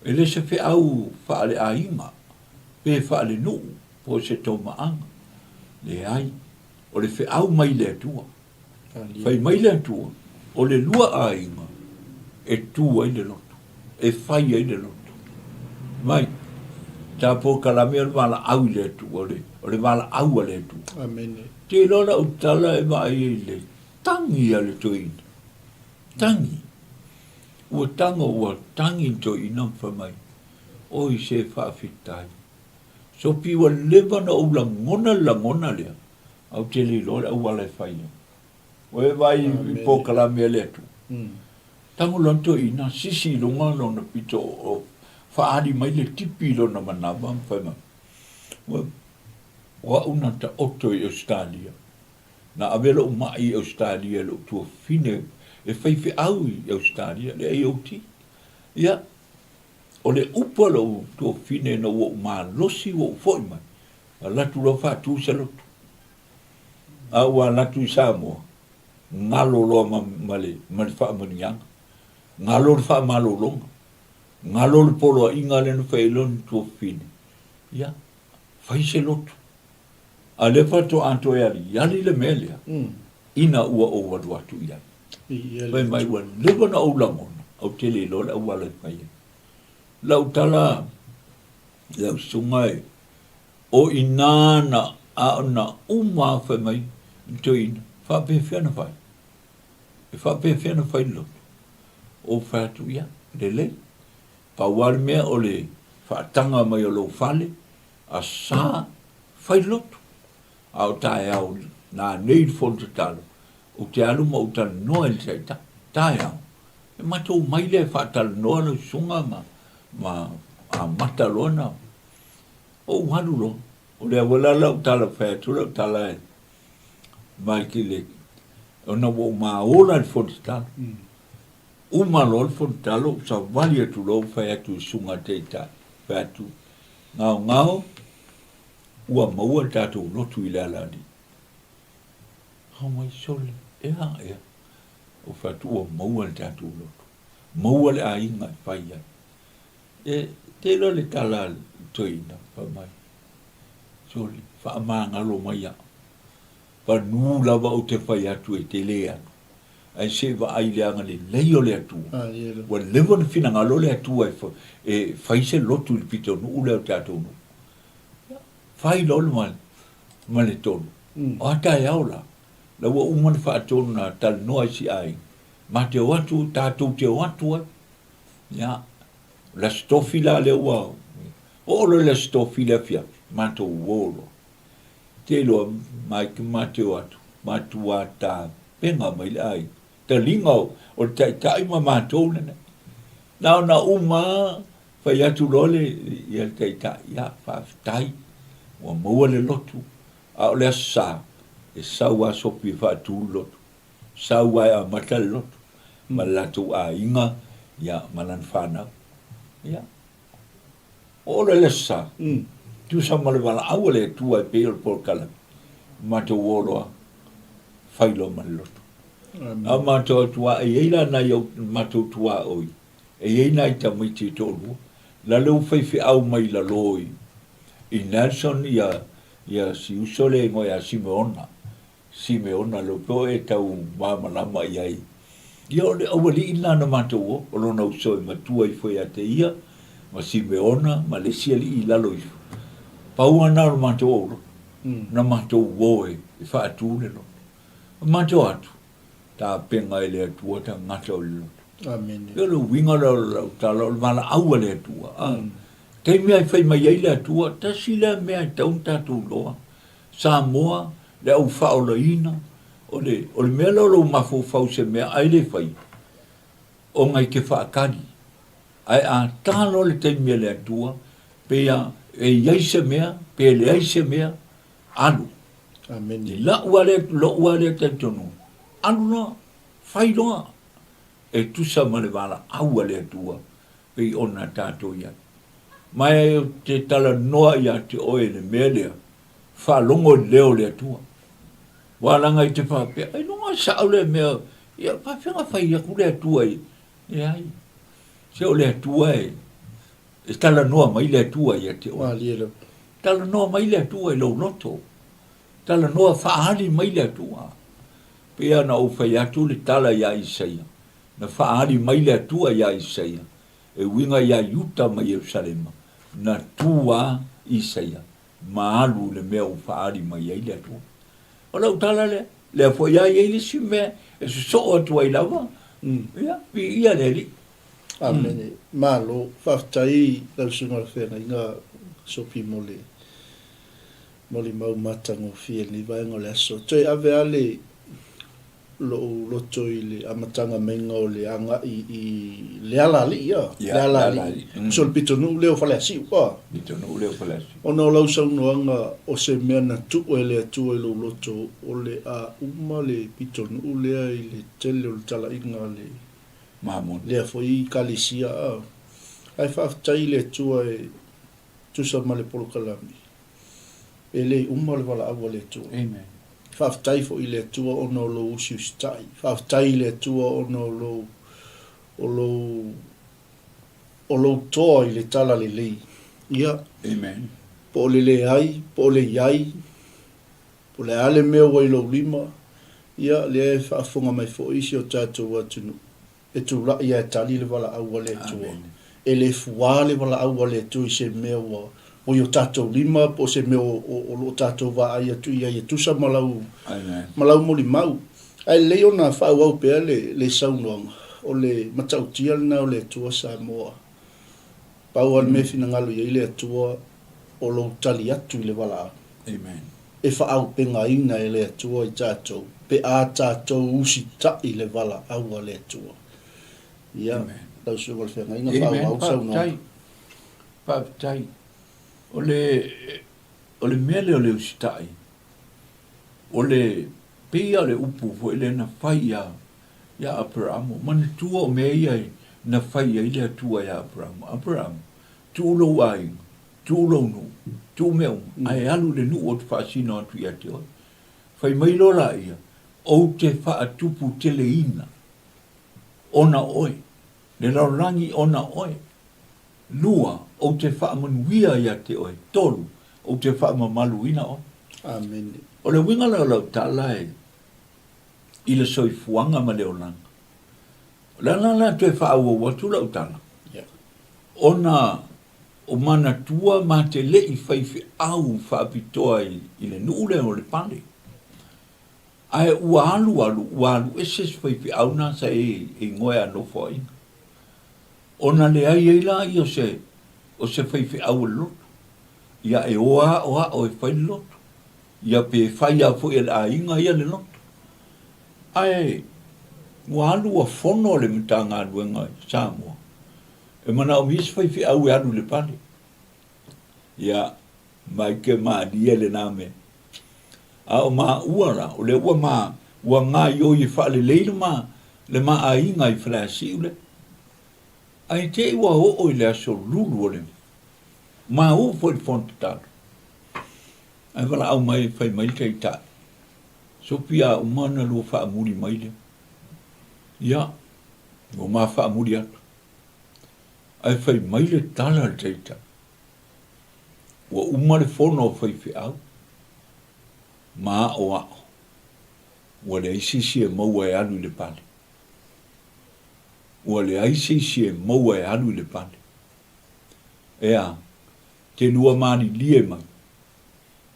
E le se fe au whaale a inga, pe whaale nuu, po se tau maanga. Le ai, o le fe au mai le atua. Whai mai le atua, o le lua a inga, e tua i le lotu, e whai ai le lotu. Mai, tā po kalame o le wala au le atua, o le wala au le atua. Amen. Te lona utala e mai le tangi a le toina. Tangi. ua tanga ua tangi to ina whamai. O I se whaafitai. So pi ua lewa na o la ngona lea. Au te li lore au wale whaia. Oe vai I pōkala mea lea tu. Tango lanto ina sisi longa lona pito o whaari mai le tipi lona manawa mwhaima. Wa una ta oto I Australia. Na avela uma I Australia lo tua fine e whaiwhi au I Australia le AOT. Ia, o le upa lo tua fine na ua uma losi ua ufoi mai. A latu lo whatu sa lotu. A ua latu I Samoa. Ngalo loa male wha manianga. Ngalo le wha malo longa. Ngalo le polo a inga le na whailon tua fine. Ia, whai se lotu. A le whato anto e ali, yali le melea. Ina ua o waru atu iai. Pai mai ua lewa na au langona. Au tele lola au wale pai. Lau tala, lau sungai, o inana a na uma whai mai, to ina, whape whiana whai. E whape whiana whai lotu. O whatu ia, le. Pawari mea o le whaatanga mai o lo whale, a sa whai lotu. Au tae au na nei fonte talo. O te alu ma uta noa il seita. Tae au. E mato mai le whaatal noa no sunga ma a mata lona. O wadu lo. O le awala lau tala whaetura tala e. Mai ki le. O na wo ma ola il fonte talo. Uma lo il fonte talo. Sa wali atu lo whaetu sunga teita. Whaetu. Ngao. Ua maua tātou lotu I le alani. Hau mai sole, ea. O whatu ua maua le tātou lotu. Maua le a inga I whaia. E te lo le tala toina, wha mai. Sole, wha maa ngalo mai a. Wha nū lawa o te whai atu e te le anu. Ai se wa ai le anga le leio le atua. Ua lewa na whina ngalo le atua e whai se lotu I pito nuu le o tātou nuu. Whai lolo ma le tonu. O hata e aula. La ua umana wha atonu na tal noa si ai. Ma te watu, tātou te watu ai. Ia. La stofi la le ua. Olo la stofi la fia. Ma to wolo. Te loa mai ki ma te watu. Ma tu wata penga mai le ai. Te linga o te tai ma ma tau nene. Nao na uma whai atu lole i al te tai. Ia, wha tai. Wa maua le lotu. A o le asa. E saua sopi whaatu lotu. Saua a mata le lotu. Ma latu a inga. Ia manan whanau. Ia. O le asa. Tu sa malewala awa le tua e peo por kala. Mata woloa. Whailo ma le lotu. A mata tua e eila na iau mata tua oi. E eina I tamaiti tolu. La leu whaifi au mai la loi. I Nelson ia si usole ngo ia Simeona. Simeona lo po e tau mamalama iai. Ia ole awali ina na matou o lona usoi matua I foi ate ia. Ma Simeona ma le siali I lalo I. Paua na o matou na matou woe I whaatu le lo. Matou atu. Ta penga ele atua ta ngata o le lo. Amen. Ia lo winga lo tala o mala aua le atua. Kei mea I whai mai eile atua, ta sila mea taun tātou loa. Samoa, le au whaola ina, o le mea lolo mafo whau se mea aile whai. O ngai ke whaakari. Ai a tālo le tei mea le atua, pea e iaise mea, pea le aise mea, alu. Amen. La ua le te tonu. Alu na, whai loa. E tusa ma le wala aua le atua, pei ona tātou ia. Mai te tala noa ia te oe le melea, whalongo leo le atua. Walanga I te whapea, ai nunga sao le mea, ia whawhenga whai aku le atua I. Ia ai, se o le atua e tala noa mai le atua ia te oe. Tala noa mai le atua I lau loto. Tala noa whaari mai le atua. Pea na o whai atu le tala ia Isaia. Na whaari mai le atua ia Isaia. E winga ia Yuta mai Yerusalema. Na tua Isaia. Maalu le mea o whaari mai ia le atua. O lau tala le a fo ia ia ili si mea. E so o atua I lava. Ia, pi ia le li. Amen. Malo, whaftai, lau sunga whena inga sopi mole. Mole mau matango fia ni vaenga le aso. Toi ave ale lo loto i le amatanga menga o le anga i le ala li ia. Le ala li. So le pitonu leo fale asi ua. Pitonu leo fale asi. Ono lau saunoanga o se mea na tuo e le atua i lo loto o le a uma le pitonu lea i le tele o le tala inga le Mamon. Lea foi kalisia a. Ai whaftai le tua e tusa ma le polokalami. E le uma le wala awa le tua. Amen. Whaftai fo i le tua ono lo usi ustai. Whaftai le tua ono lo o lo toa i le tala le lei. Ia. Amen. Po le ai, po le iai. Po le ale mea wai lo lima. Ia le whaafunga mai fo isi o tātou atunu. E tu la ia tali le wala au le tua. E le fua le wala au le tua i se mea wa. O yo tatou lima po se mea o lo tatou wa ai atu ia i tusa malau. Amen. Malau moli mau. Ai le ona whau au pea le saunoanga. O le matautia na o le tua sa moa. Pau al me fina ngalu ia i le tua o lo tali atu i le wala au. Amen. E whaau penga ina e le tua i tatou. Pe a tatou usi ta i le wala au le tua. Ia, tau sunga le whenga inga whau au sau no. Pāptai. O le mele o le usitai. O le pia le upu fo ele na whaia ia Abraham. Mana tua o mea ia na whaia ile atua ia Abraham. Abraham, tu lo ai, tu lo nu, tu meu. Ai alu le nu o te whaasina atu ia te oi. Whai mai lola ia. O te whaatupu tele ina. Ona oi. Le laurangi ona oi. Lua, o te whaamanuia ia te oi. Tolu, o te whaamamaluina oi. Amen. O le winga lau tālai. I le soifuanga ma leo langa. La te whaau watu lau tāla. Ona, o mana tua ma te lei whaifi au whaapitoa i le nuule o le pale. Ai ualu, eses whaifi au nā sa e ngoe anō whainga. Ona le ai la i o se whaifi au loto. Ia e oa o e whai loto. Ia pe whai a fo e la inga ia le loto. Ai, ualu a whono le mta ngā ruenga Samoa. E mana o mis whaifi au e anu le pale. Ia, mai ke maa lia le nāme. A o maa uara, o le ua ngā yo i whaale leila maa, le maa a inga i whalasi ule. Ai te ua o i le aso lulu o le. Maa u fo i fonte tātu. Ai wala au mai whai mai kei tātu. So pia o mana lua wha amuri mai le. Ia, o maa wha amuri atu. Ai whai mai le tala le teita. Ua umare whono o whai whi au. Maa o ao. Ua le aisisi e maua e anu le pale. Ua le aisisi e maua e anu le pale. Ea, te nua mani lie mai.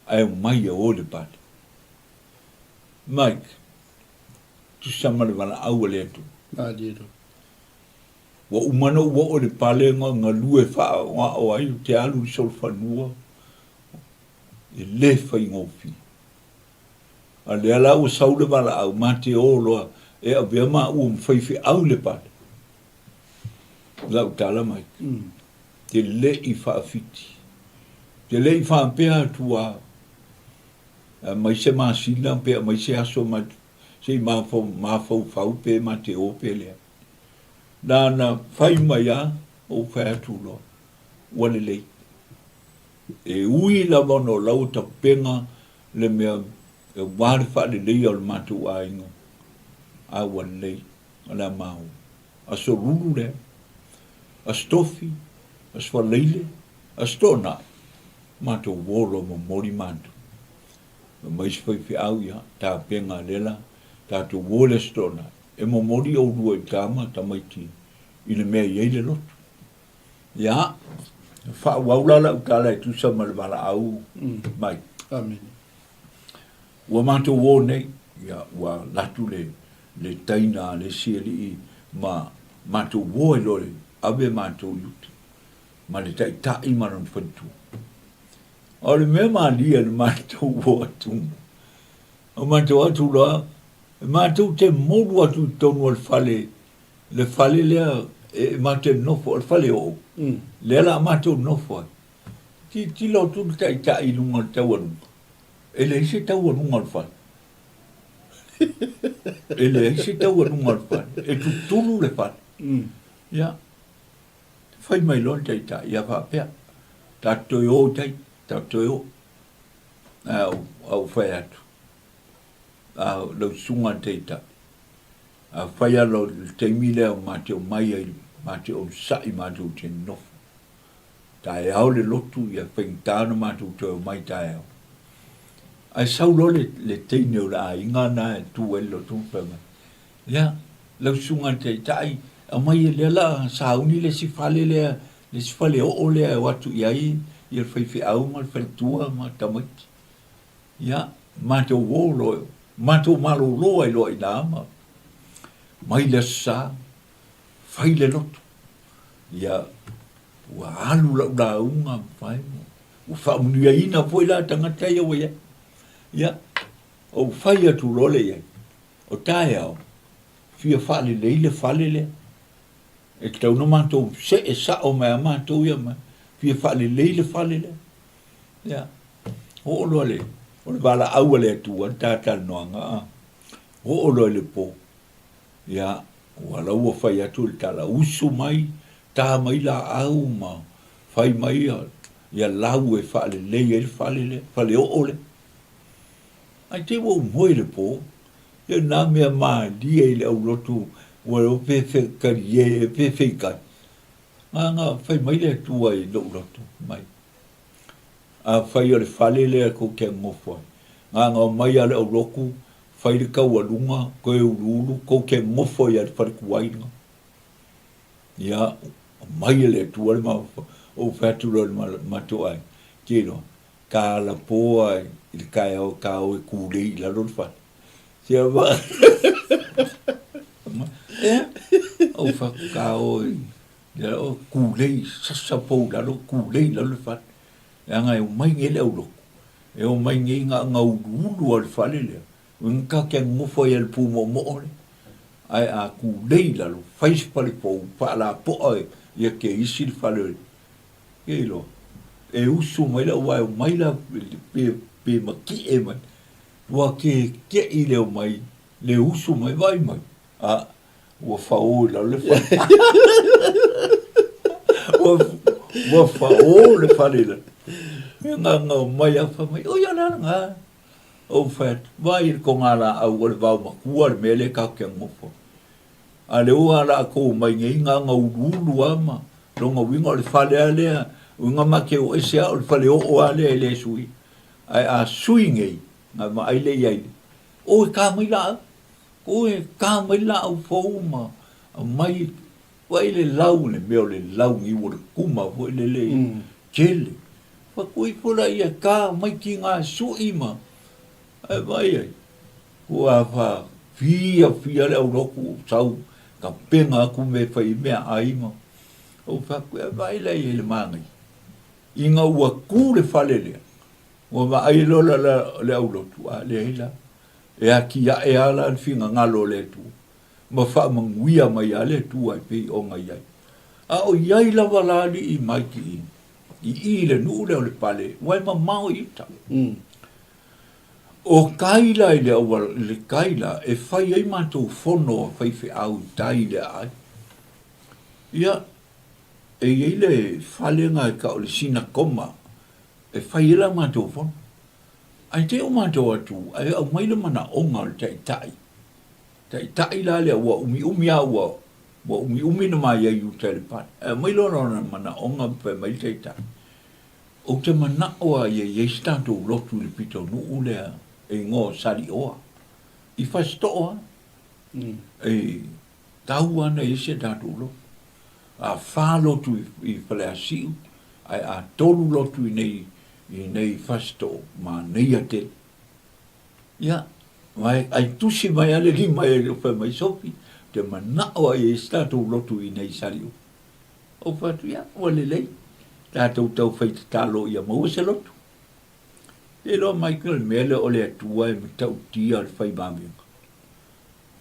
Ai o mai e o le pale. Mike, tu samale wala au le tu. Nā diro. Wa umano wa o le pale nga lue wha o ai te alu i sol whanua. E le whai ngofi. A le ala ua saule wala au ma te oloa e a vea ma ua mwhaiwhi au le pale. Lau tala mai. Te le i whaafiti. Te le i whaampea atua. Mai se maa sila pea, mai se aso ma se maa fau pe ma te o pe lea. Nāna whai mai a o whai atu loa. Wane lei. E ui la wano lau ta penga le mea e wāre wha le lei al matu a ingo. A wane lei. Ala mau. A so ruru lea. A stofi. A swa leile. A stona. Matu wolo mo mori matu. Mai se whai au ia. Tā penga lela. Tā tu wole stona. E mo mori o rua i tāma ta maiti. I le mea iei le lotu. Ia. Wha waulala u tāla e tusa ma le wala au. Mai. Amen. Ua mātou wō nei. Ia. Ua latu le taina le sieli i. Ma mātou wō e lore. abe mātou yuti. Ma le tai tai maran whantu. O le mea mā lia le mātou o atu. O mātou atu loa, mātou te moru atu tonu le whale lea, mātou nofo, le whale o. Lea la mātou nofo. Ti lo tu tai tai lunga tawanunga. Ele ise tawanunga le whale. Ele ise tawanunga le whale. E tu tulu le whale. Ya. Fai mai lon tai tai, ya whapea. Tātoi o tai, tātoi o. Au whai atu. Lau sunga tai tai. Whai alo te mile o māteo mai ai, māteo sai māteo te nofo. Tae au le lotu ia whaingtāna mātou tō mai tae au. Ai saulo le teine o la inga na tu e lotu whama. Ia, lau sunga te tai, a mai e lea la, sauni le si whale lea, le si whale o lea e watu iai, ia whaiwhi au ma, whaitua ma tamaiti. Ia, mātou o loe, mātou malo loa i loa i nāma. Mai le sa, whai le lotu. Ia, ua alu lau la unga whai mo. Ua whamunia ina poi la tangata ia wea. Ia, o whai atu role ia. O tae au, fia whale leile whale le. E tau no mātou se e sa o mea mātou ia ma. Fia whale leile whale le. Ia, o loa le. O le wala aua le atu, an tātana noanga. O loa le po. Ia, ua laua whai atu le tala usu mai. Tā mai la au ma, whai mai ia lau e whale lei e whale o le. Ai te wau moe le po, ia nā mea mā lia i le au lotu, ua o pepe karie e pepe kai. Ngā whai mai le tua i lo lotu mai. A whai o le whale le ko kia ngofoi. Ngā mai a le au roku, whai le kau alunga, koe ulu, ko kia ngofoi a le whare kuwainga. Ia, mai le tua le ma o fatura le mato ai kino ka la poa il kai o ka o kuli la lo fa sia va o fa ka o ya o kuli sa po la lo kuli la lo fa ya ngai mai ngele o lo e o mai ngi nga ulu al fa le un ka ke mo fo el pu mo ai a kuli la lo fais pa le po pa la po ia ke isi le whale. Kei lo. E usu mai la wai mai la pe maki e mai. Wa ke i leo mai. Le usu mai vai mai. Ua whao la le whale. Ua whao le whale la. Ngā mai a wha mai. O ia nana ngā. O what. Vai ko ngā la au o le wau makua le mele ka kia ngofo. A le ua la ko mai ngai ngā ulu ama. Longa winga o le whale a lea. Unga make o ese a o le whale o a lea le sui. Ai a sui ngai. Ngā ma aile i aile. O e kā mai la. O e kā mai la au fau ma. Mai. Wai le lau le meo le lau ngi o le kuma. Wai le jele. Whakui pula ia kā mai ki ngā sui ma. Ai vai ai. Ua wha fia le au roku sau. Ka penga aku me whai mea aima. O whaku e vai lei e le mangai. I ngā ua kū le whale lea. Ua ma ailola le au lotu a le heila. E a ki a e ala an whinga ngalo le tu. Ma wha manguia mai a le tu ai pei o ngai ai. A o iai lava lali i mai ki i. I le nuu leo le pale. Wai ma mao i ta. O kaila i le awa le kaila, e whai ei mātou whono a whaiwhi au tai le ai. Ia, e ei le whalenga e ka o le sina koma, e whai ela mātou whono. Ai te o mātou atu, ai au maila mana onga le tai tai. Tai tai la le awa umi awa, wa umi na mai ai u telepane. E maila na mana onga pe mai tai tai. O te mana oa ye stato lotu le pito nuu lea. E ngō sari oa. I whastoa. E tau ana e se tātou lo. A whā lotu i whale a siu. Ai a tolu lotu i nei whasto. Ma nei a te. Ia. Ai tusi mai ale li mai e whai mai sopi. Te manao e tātou lotu i nei sari o. o fatu ia o le lei tātou tau whai te tālo ia maua se lotu. E loa Michael mele o le atua e me tau tia le whai māmianga.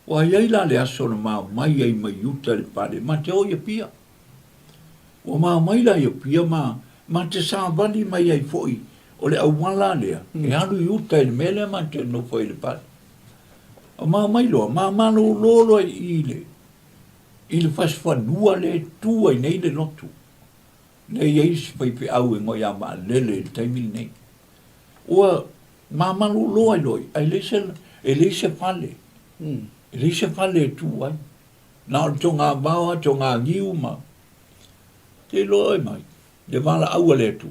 Wa iai la le aso na maa mai ai mai uta le pare, ma te o ia pia. Wa maa mai la ia pia ma te sāwani mai ai foi, o le awala lea, e anu i uta i le mele ma te no foi le pare. O maa mai loa, maa malo lolo i le fasfanua le tua i nei le notu. Nei eis fai pe au e ngoi a maa lele le taimili nei. Ua maa malo loa i loi, e leise fale. E leise fale e tu ai. Nā o tō ngā maua, tō ngā ngiu ma. Te loa e mai, le wala aua le tu.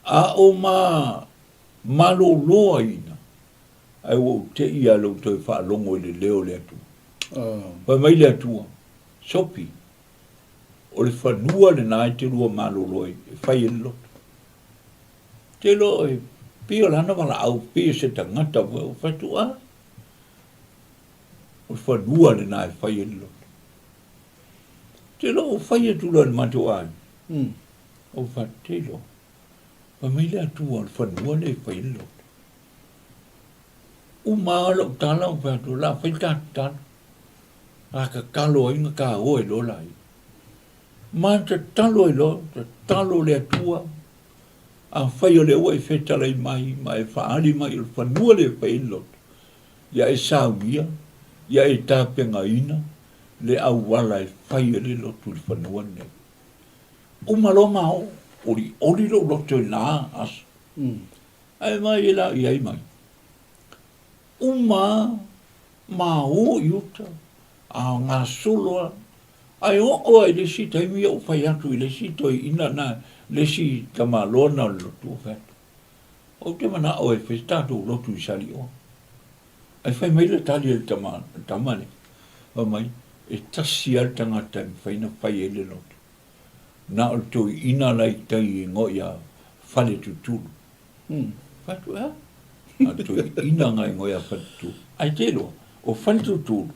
A o malo loa ina. Ai o te ia lau toi wha longo i le leo le tu. Pai mai le atua, sopi. O le whanua le nai te rua malo loa e whai e loto. Te loa e pia lana wala au pia se tangata o whatua. O whanua le nai whai e loto. Te loa o whai e tula le mato ai. O whate loa. Pai mai le atua o le whanua le whai e loto. O maala o tala o whatua la whai tata. Aka kalo inga ka oe lo lai. Ma te talo e lo, te talo le atua. A whai o le oe whetalai mai, ma e whaari mai, o whanua le whai lot. Ia e sāwia, ia e tāpenga ina, le au wala e whai o le lotu le whanua nei. O malo mao, ori lo loto e nā as. Ai mai e la, ia i mai. O o iuta. A ngā soloa, ai o ai le si taimi o whai atu i le si toi ina na le si kamalona o lotu o whatu. O te mana o e whestatu o lotu i sali o. Ai whai mai le tali e tamane. O mai, e tasi al tangata i whaina whai e le lotu. Na o toi ina lai tai e ngoi a whale tutulu. Whatu ea? A toi ina ngai ngoi a whale tutulu. Ai te loa, o whale tutulu.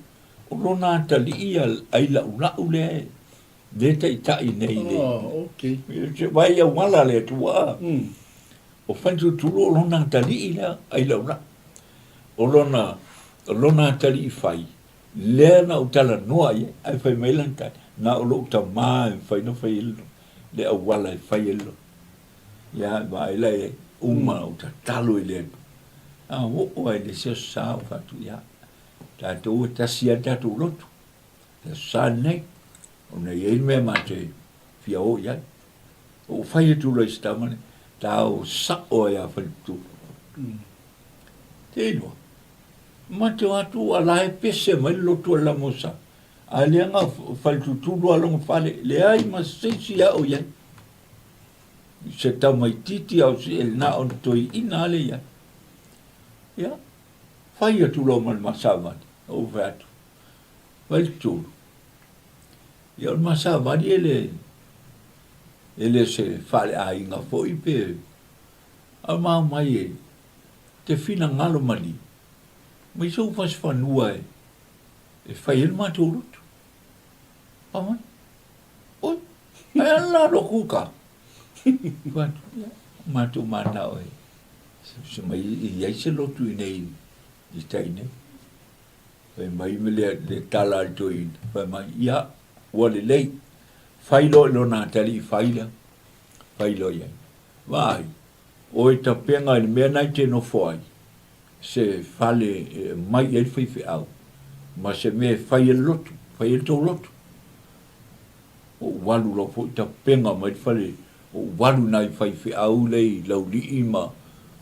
O lona tali ia ai lau le le tai tai nei le. Okay. Vai a wala le tua. O fantu tulu o lona tali ia ai lau. O lona tali fai. Le na o tala noa ia ai fai meilanta. Na o lo ta mai fai no fai ilo. Le a wala fai ilo. Ya vai le uma o ta talo ile. Ah o ai le se sa fatu ya. Tātou e tasia tātou lotu. Te sā nei, o nei e mea ma te fia o iai. O whai e tūla i stamane, tāo sa o e a whai tūla. Te inua. Ma te watu a lae pese mai lotu a la mosa. A leanga whai tūlu a longa whale, le ai ma seisi a o iai. Se tau mai titi au si el na on toi ina ale iai. Ya. Whai a tūlo man masawani, o whatu. Whai tūlu. Ia o masawani ele se whale a inga fōi pe. A maa mai e, te whina ngalo mani. Mai sou pas whanua e whai el mātūrutu. A mai? Oi, ai ala lo kuka. Whatu, mātū mānao e. Se mai iai se lotu i nei. I taine. Whai mai me le tala alto i. Whai mai, ia, wale lei. Whailo lo nā tali whaila. Whailo iai. Vai, o e ta penga i mea nai te no whai. Se whale mai e whai au. Ma se me whai e lotu. Whai e tau lotu. O walu lo fo ta penga mai whale. O walu nai whai au lei lau li ima.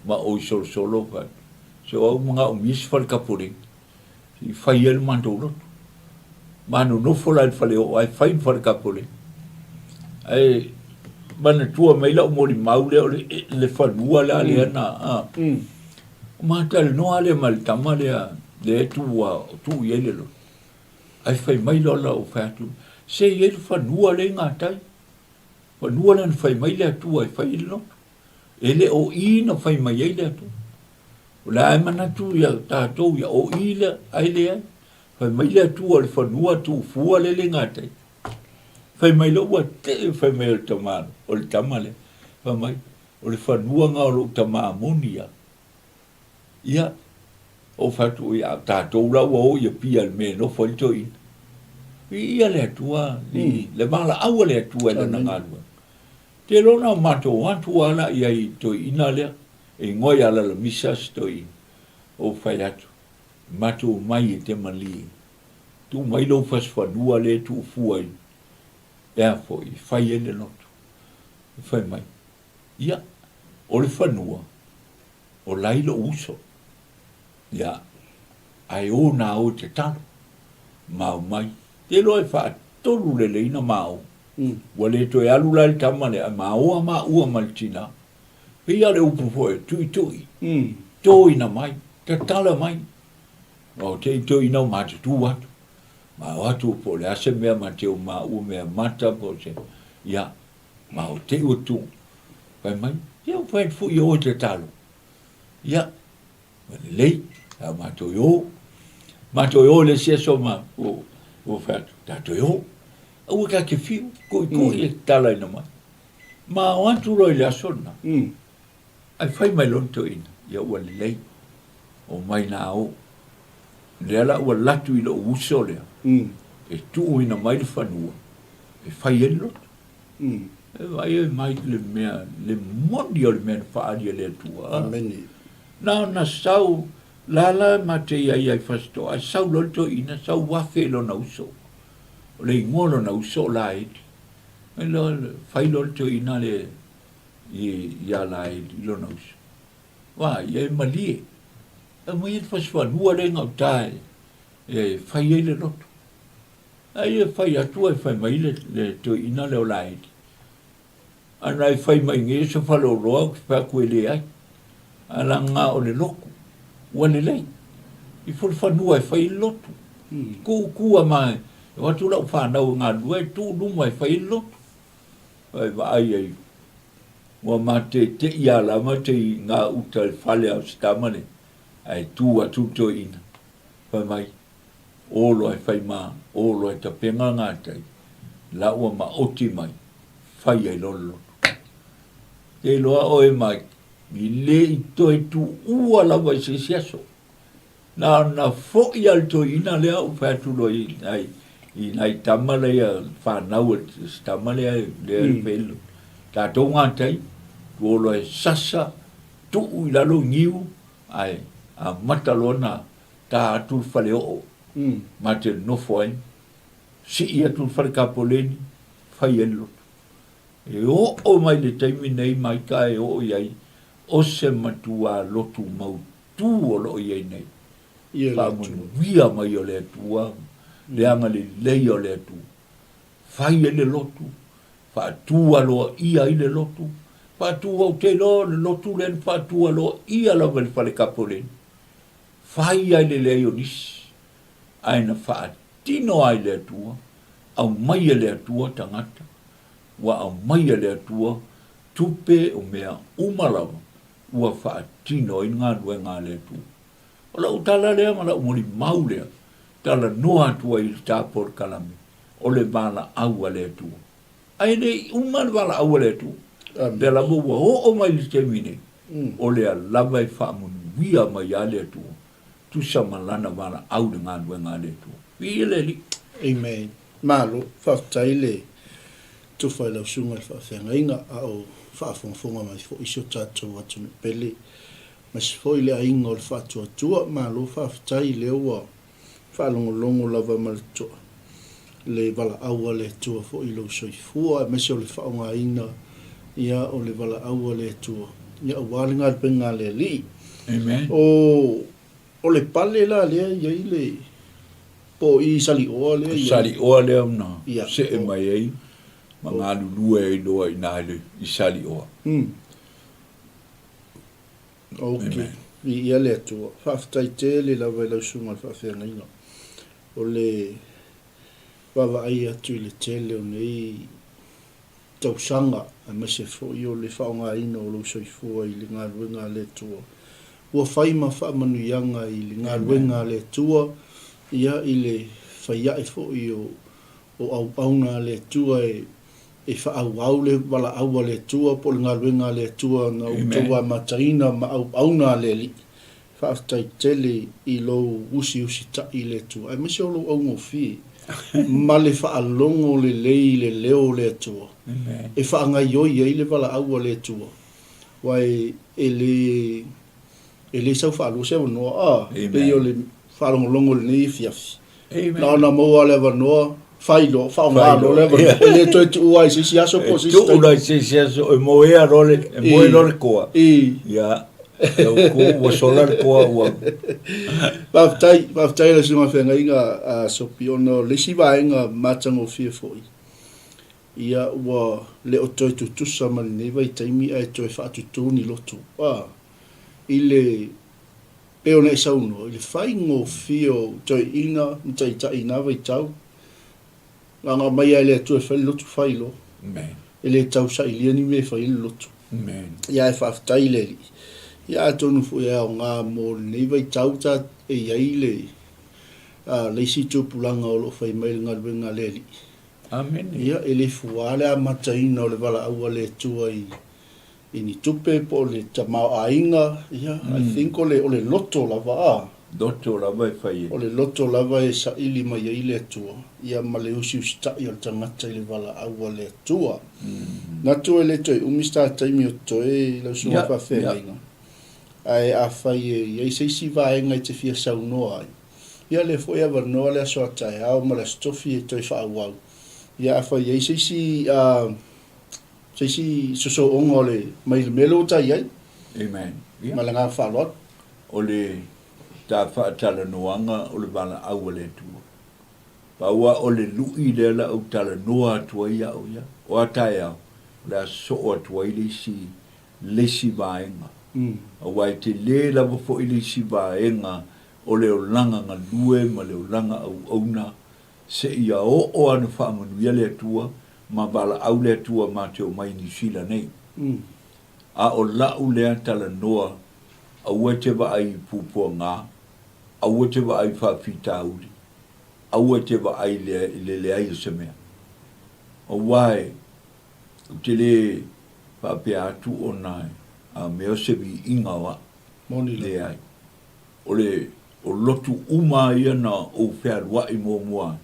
Ma o i solo whai. Se o mga o mis fal kapuri i fai el mandolo manu no fola el fale o ai fai fal kapuri ai mana tua mai la mo li maule le falua la le na ma tal no ale mal tamale le tu yele lo ai fai mai lo la o fatu se yel fanua le ngatai fanua le fai mai le tu ai fai lo ele o ina fai mai le tu la mana tu ya tātou ya o ila ai lea. Whai mai lea tu al whanua tu fua le ngate. fai mai lo wa te fai mai o tama o le tama le fai mai o le whanua ngā o lo tama monia ia o fatu ia tātou lau o ia pia le me no fai to in ia le atua le mala aua le atua le nangalua te lona mato wantu ala ia i to ina le e ngoi ala la misa stoi o fai atu mato mai e te mali tu mai lo fas whanua le tu fuai ea foi fai ele lotu fai mai ia o le whanua o lailo uso ia ai o na o te talo mau mai te loe wha tolu le leina mau wale to e alu lai tamale a mau a ma ua maltina pia le upu foe tui tui toi na mai te tala mai o te toi na mate tu watu ma watu po le ase mea mateo ma ua mea mata po se ia ma o te utu pai mai ia o pai fu i o te talo ia wale lei a mato yo le sia so ma o fatu tato yo o ka ke fiu ko e tala ina mai ma o antu roi le asona ai fai mai lonto ina ia ua lei o mai na o le ala ua latu i lo uso lea e tu ina mai le whanua e fai e loto e vai e mai le mea le moni o le mea whaaria le atua na sau lala ma te ia fasto ai sau lonto ina sau wafe lo na uso le ngolo na uso la iti e lo fai lonto ina le ia la iti lo na uso wa ia malie e mai e faswa nua le ngau tae e fai e le loto ai e fai atua e fai mai le to ina le o la iti ana e fai mai nge se falo roa pa ku le ai ala nga o le loko wane lei i fol fanua e fai lotu ku mai watu lau whanau ngā lua tu luma e fai lotu ai vai ai wa mate te ia la mate ngā uta le fale au stamane ai tu atu to ina fai mai olo e fai ma olo e tapenga ngā tai la ua ma oti mai fai ai lolo te loa oe mai i le i toi tu ua lawa i se siaso. Na fo i al toi ina lea u whātu lo i nai tamale a whanau tamale a lea i whelu. Tā tō ngātai, tu olo e sasa, tu i lalo ngiu, ai, a matalona tā atu whale o, ma te nofo ai, si i atu whale kapoleni, whai e lotu. E o mai le taimi nei mai ka e o iai, o se matua lotu mau tu o lo iai nei. Whamunu via mai o le atua, le anga le lei o le atu. Whai e le lotu, whaatua loa ia i le lotu, whaatua o te lo le lotu len whaatua loa ia la wale whale kapoleni. Whai ai le lei o nisi, aina whaatino ai le atua, au mai e le atua tangata, wa au mai e le atua, tupe o mea umalawa, ua whaatino i ngā rue ngā le atua. O la utala lea ma la umori mau lea, tala noa atua i tāpor kalami, o le wala aua le atua. Ai le umar wala aua le atua, le la mua o mai li te mine, o lea lava i whaamunu wia mai a le atua, tu samalana wala au le ngā rue ngā le atua. Wia le li. Amen. Malo, whaftai le, tu whai lau sunga le whawhenga inga a o whaafonga mai fo iso tātou atu me pele. Mas foi le ainga o le whaatua tua, malo whaftai le ua whaalongolongo lava malatoa. Le wala aua le tua fo ilo soifua, mese o le whaonga ina ia o le wala aua le tua. Ia o walinga penga le li. Amen. O le pale la lea ia i le po i sali oa lea ia. Sali oa lea una, Ia. se e mai ei, ma ngā lulua e doa i nāle i sali oa. Ok. Ia le atua. Whaftai te le lawa i lau sunga le whawhenga ina. O le wawa ai atu i le tele o nei tausanga a mese fo i o le whaonga ina o lau soifua i le ngā ruenga le tua. Ua whaima whaamanu ianga i le ngā ruenga le tua ia i le whaia e fo i o au auna le tua e whaau le wala aua le tua po le ngaluenga le tua na utaua mataina ma au auna le li. Whaaftai tele i lo usi ta i le tua. Ai mese o lo au ngofi. Ma le whaalongo le lei le leo le tua. E whaangai ai le wala aua le tua. Wai e le sau whaalu se wanoa. Pe o le whaalongo le nei fiafi. Na ona maua le wanoa. Failo, whaongalo le wanoa. E le toi tu uai si aso po si tu uai si aso. E moea role koa. Ia. Ko solar ko Paftai la sunga whenga inga sopiono le sivaenga matango fia foi. Ia ua le o toi tutusa mani neva I taimi ai toi whaatutuni lotu. I le peone sauno, I le whaingo fio toi inga, mtai ta ina vai tau. Nganga mai ai le toi whai lotu whailo. E le tau sa iliani me whai lotu. Ia e whaftai le li. Ia tonu fu ia o ngā mō nei vai tauta e iai le si tūpulanga o lo whai mai ngā ruenga le li. Amen. Ia e le fuale a mataina o le wala aua le tua I ni tupe po le tamau a inga. Ia, I think o le loto lava a. Loto lava e whai. O le loto lava e sa ili mai i le tua. Ia ma le usi ustai o tangata I le wala aua le tua. Nā tua le toi umista taimi o toi lau sua whawhenga inga. Ai a fai e se vaenga I te fia sau noa ai. Ia le foi ava noa le aso atai au ma le stofi e toi whaawau. Ia a fai e se soso ongo le mai le melo tai ai. Amen. Ma le ngā whalot. O le tā whaatala noanga o le wala aua le tua. Paua o le lui le la au tala noa atua ia o ia. O atai au. Le aso atua I le si vaenga. Awai te le lava fo I le si vaenga o le o langa ngā lue ma le o langa au auna se ia o anu whaamanuia le atua ma wala au le atua ma te o mai ni sila nei. A o lau le tala noa aua te wa ai pupua ngā, aua te wa ai whawhita uri, aua te wa ai le ai se mea. Awai, te le whapea atu o nai, a mea sebi inga wa le ai. O lotu uma ia na o whea rua I mua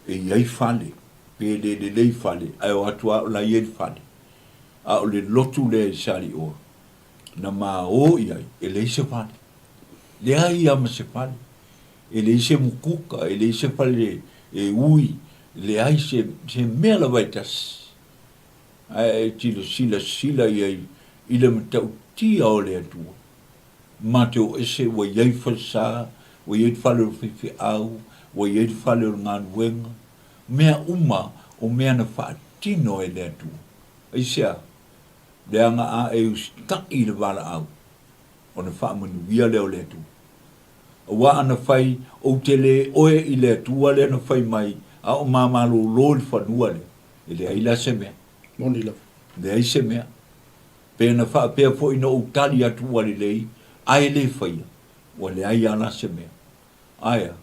e iai whale, pe le lei whale, ai o atua o la iei whale. A o le lotu le sari o, na maa o iai, e le se whale. Le ai ama se whale. E le se mukuka, e le se whale e ui, le ai se mea la vaitas. Ai tilo sila iai, I le matau tia o le atua. Ma te o ese wa iei whalsa, wa iei whale o whiwhi au, wa iei whale o ngā nuenga. Mea uma o mea na whaatino e le atua. Ai sea, le anga a e ustaki le wala au. O na whaamanuia leo le atua. A wa ana whai o te le oe I le atua le ana whai mai, a o mamalo lori whanua le. E le aila se mea. Moni la. Le ai se mea. Pena wha pea fo ino utali atu wale lei, ai le whaia, wale ai ana se mea. Aia,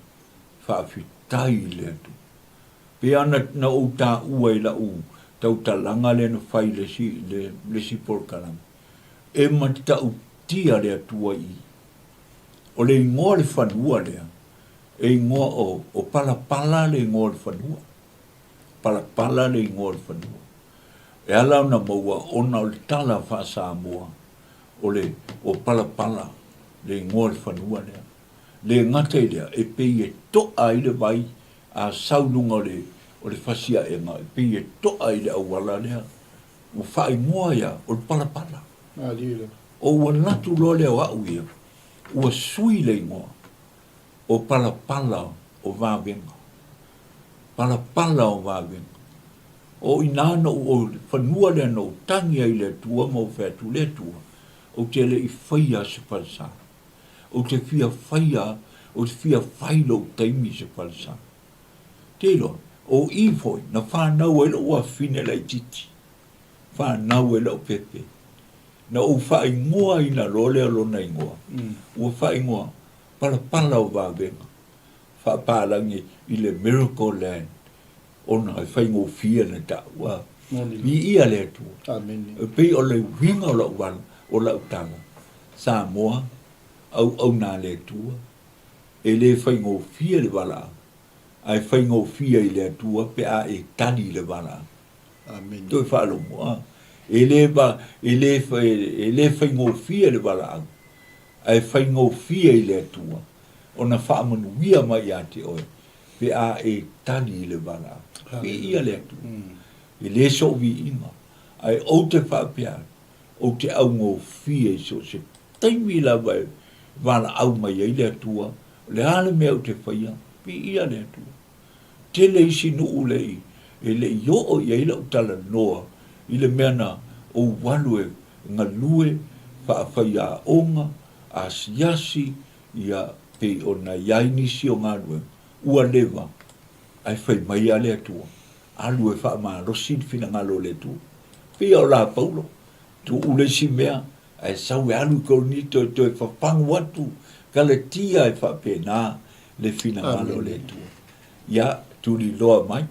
wha whitai le atu. Pea na uta ua I la u, tau talanga le na whai le si porkalama. E matita utia le atua I. O le ingoa le whanua lea, e ingoa o pala le ingoa le whanua. Pala le ingoa le whanua. E ala na maua ona o le tala whaasa mua, o pala, le ingoa le whanua lea. Le ngata I lea, e pei e toa I le vai, a saununga o le whasia e ngā, e pei e toa I le awala lea, o whai mua ia, o le pala. O ua natu loa lea wau ia, ua sui le ingoa, o pala o vāwenga. Pala o vāwenga. O inana o whanua lea no tangi ai le tua mo whetu le tua, o te le I whaia se palsa. O te fia whaia, o te fia whailo taimi se palsa. Telo, o I foi, na whanau e lo ua whine lai titi. Whanau e lo pepe. Na o whai ngoa I na role a lona I ngoa. Ua whai ngoa, pala o vāwenga. Whapalangi I le Miracle Land. ona e whai ngō fia na ta ua. Moni. I ia le tu. Amen. E pei o le winga o la uwala, o la utanga. Samoa, au nā le tua. E le whai ngō fia le wala. Ai whai ngō fia i le tua, pe a e tani le wala. Amen. Toi whalo moa. E le whai ngō fia le wala. Ai whai ngō fia i le tua. Ona whaamanu wia mai a te oe. Pe a e tani le wala. Pe ia le tua. I le so vi inga. Ai o te whapea. O te au ngō fia i so se. Taimi la vai. Wala au mai i le tua. Le hale mea o te whaia. Pe ia le tua. Te le isi nuu le i. E le yo o ia ila utala noa. I le mea na o walue ngā lue. Whaafai onga. A siasi. Ia pe o na yainisi o ngā lue. Ua lewa. Ai whai mai a le atua. Alu e wha maa rosin fina ngalo le tu. Pia o la paulo. Tu ule si mea. Ai sau e alu ko ni to e whapangu watu. Ka le tia e wha pena le fina ngalo le tu. Ia tu ni loa mai.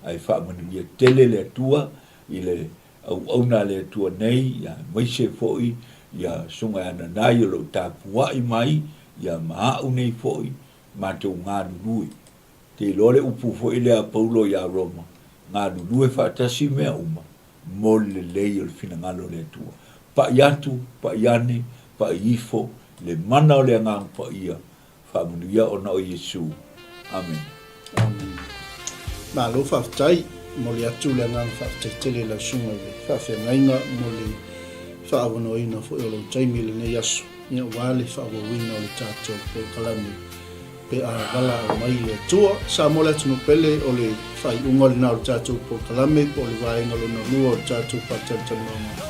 Ai wha manu ia tele le tua. I le au na le tua nei. Ia maise foi. Ia sunga ana nai o lo tapuai mai. Ia maa unei foi. Ma te ngā nui. Te lore upu foi le a paulo ia Roma. Ngā lulue whaatasi mea uma, mo le lei o le fina ngalo le tua. Pa iatu, pa iane, pa ifo, le mana o le angang pa ia, whaamunuia o na o Yesu. Amen. Amen. Nā lo whaatai, mo le atu le angang whaatai tele la sunga le whaafea ngainga, mo le whaawano ina fo e o lo taimi le ne yasu. Ia wale whaawawina o le tātou po kalami. Pe a wala o mai le tua, sa mola tunu pele o le whai unga le nao tātou po kalame, po le waenga lo na lua o tātou patantanonga.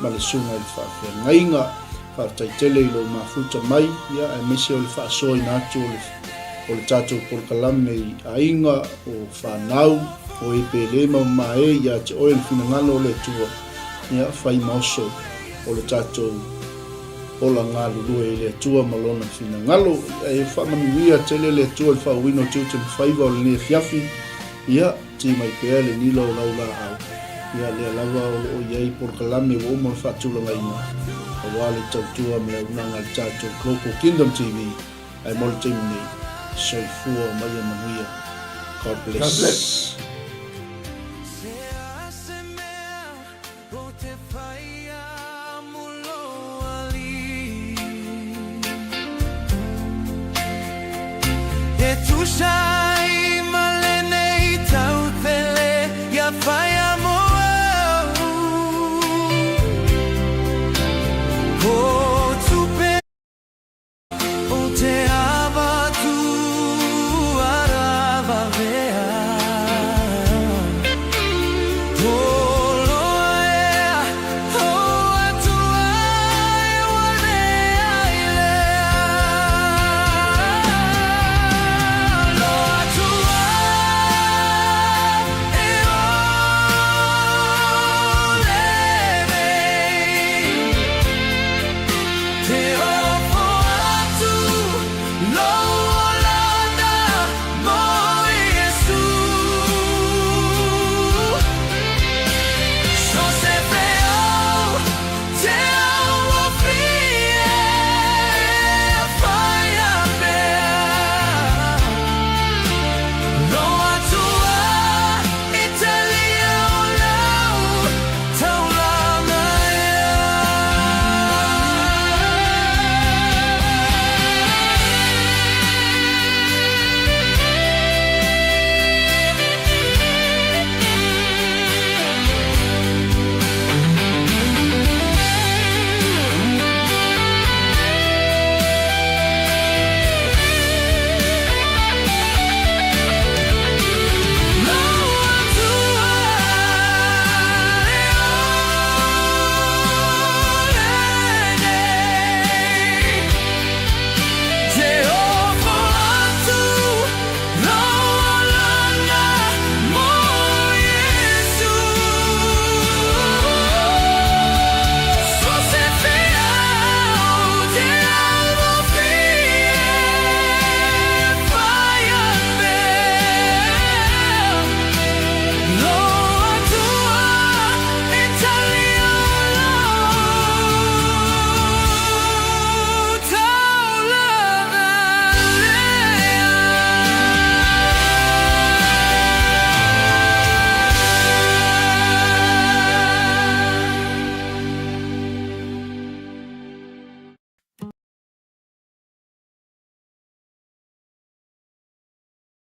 Ma le sunga le whaafea ngainga, whaatai tele i lo mafuta mai, ia e mese o le whaasoi nātu o le tātou po kalame i ainga o whanau, o e pe lema mae, ia te oe le fina ngalo le tua, ia whai maoso o le tātou ola ngā lulue i le tua malona fina ngalo e whamanuia tele le tua le whauino tiutim whaiva o le nea fiafi ia ti mai pēr le nilo o laula au ia le alawa o iei por kalame o omo le whaatula ngaina a wale tautua me le unanga le tātou Local Kingdom TV ai mole teimu nei soifua o mai a manuia. God bless. God bless. Shine.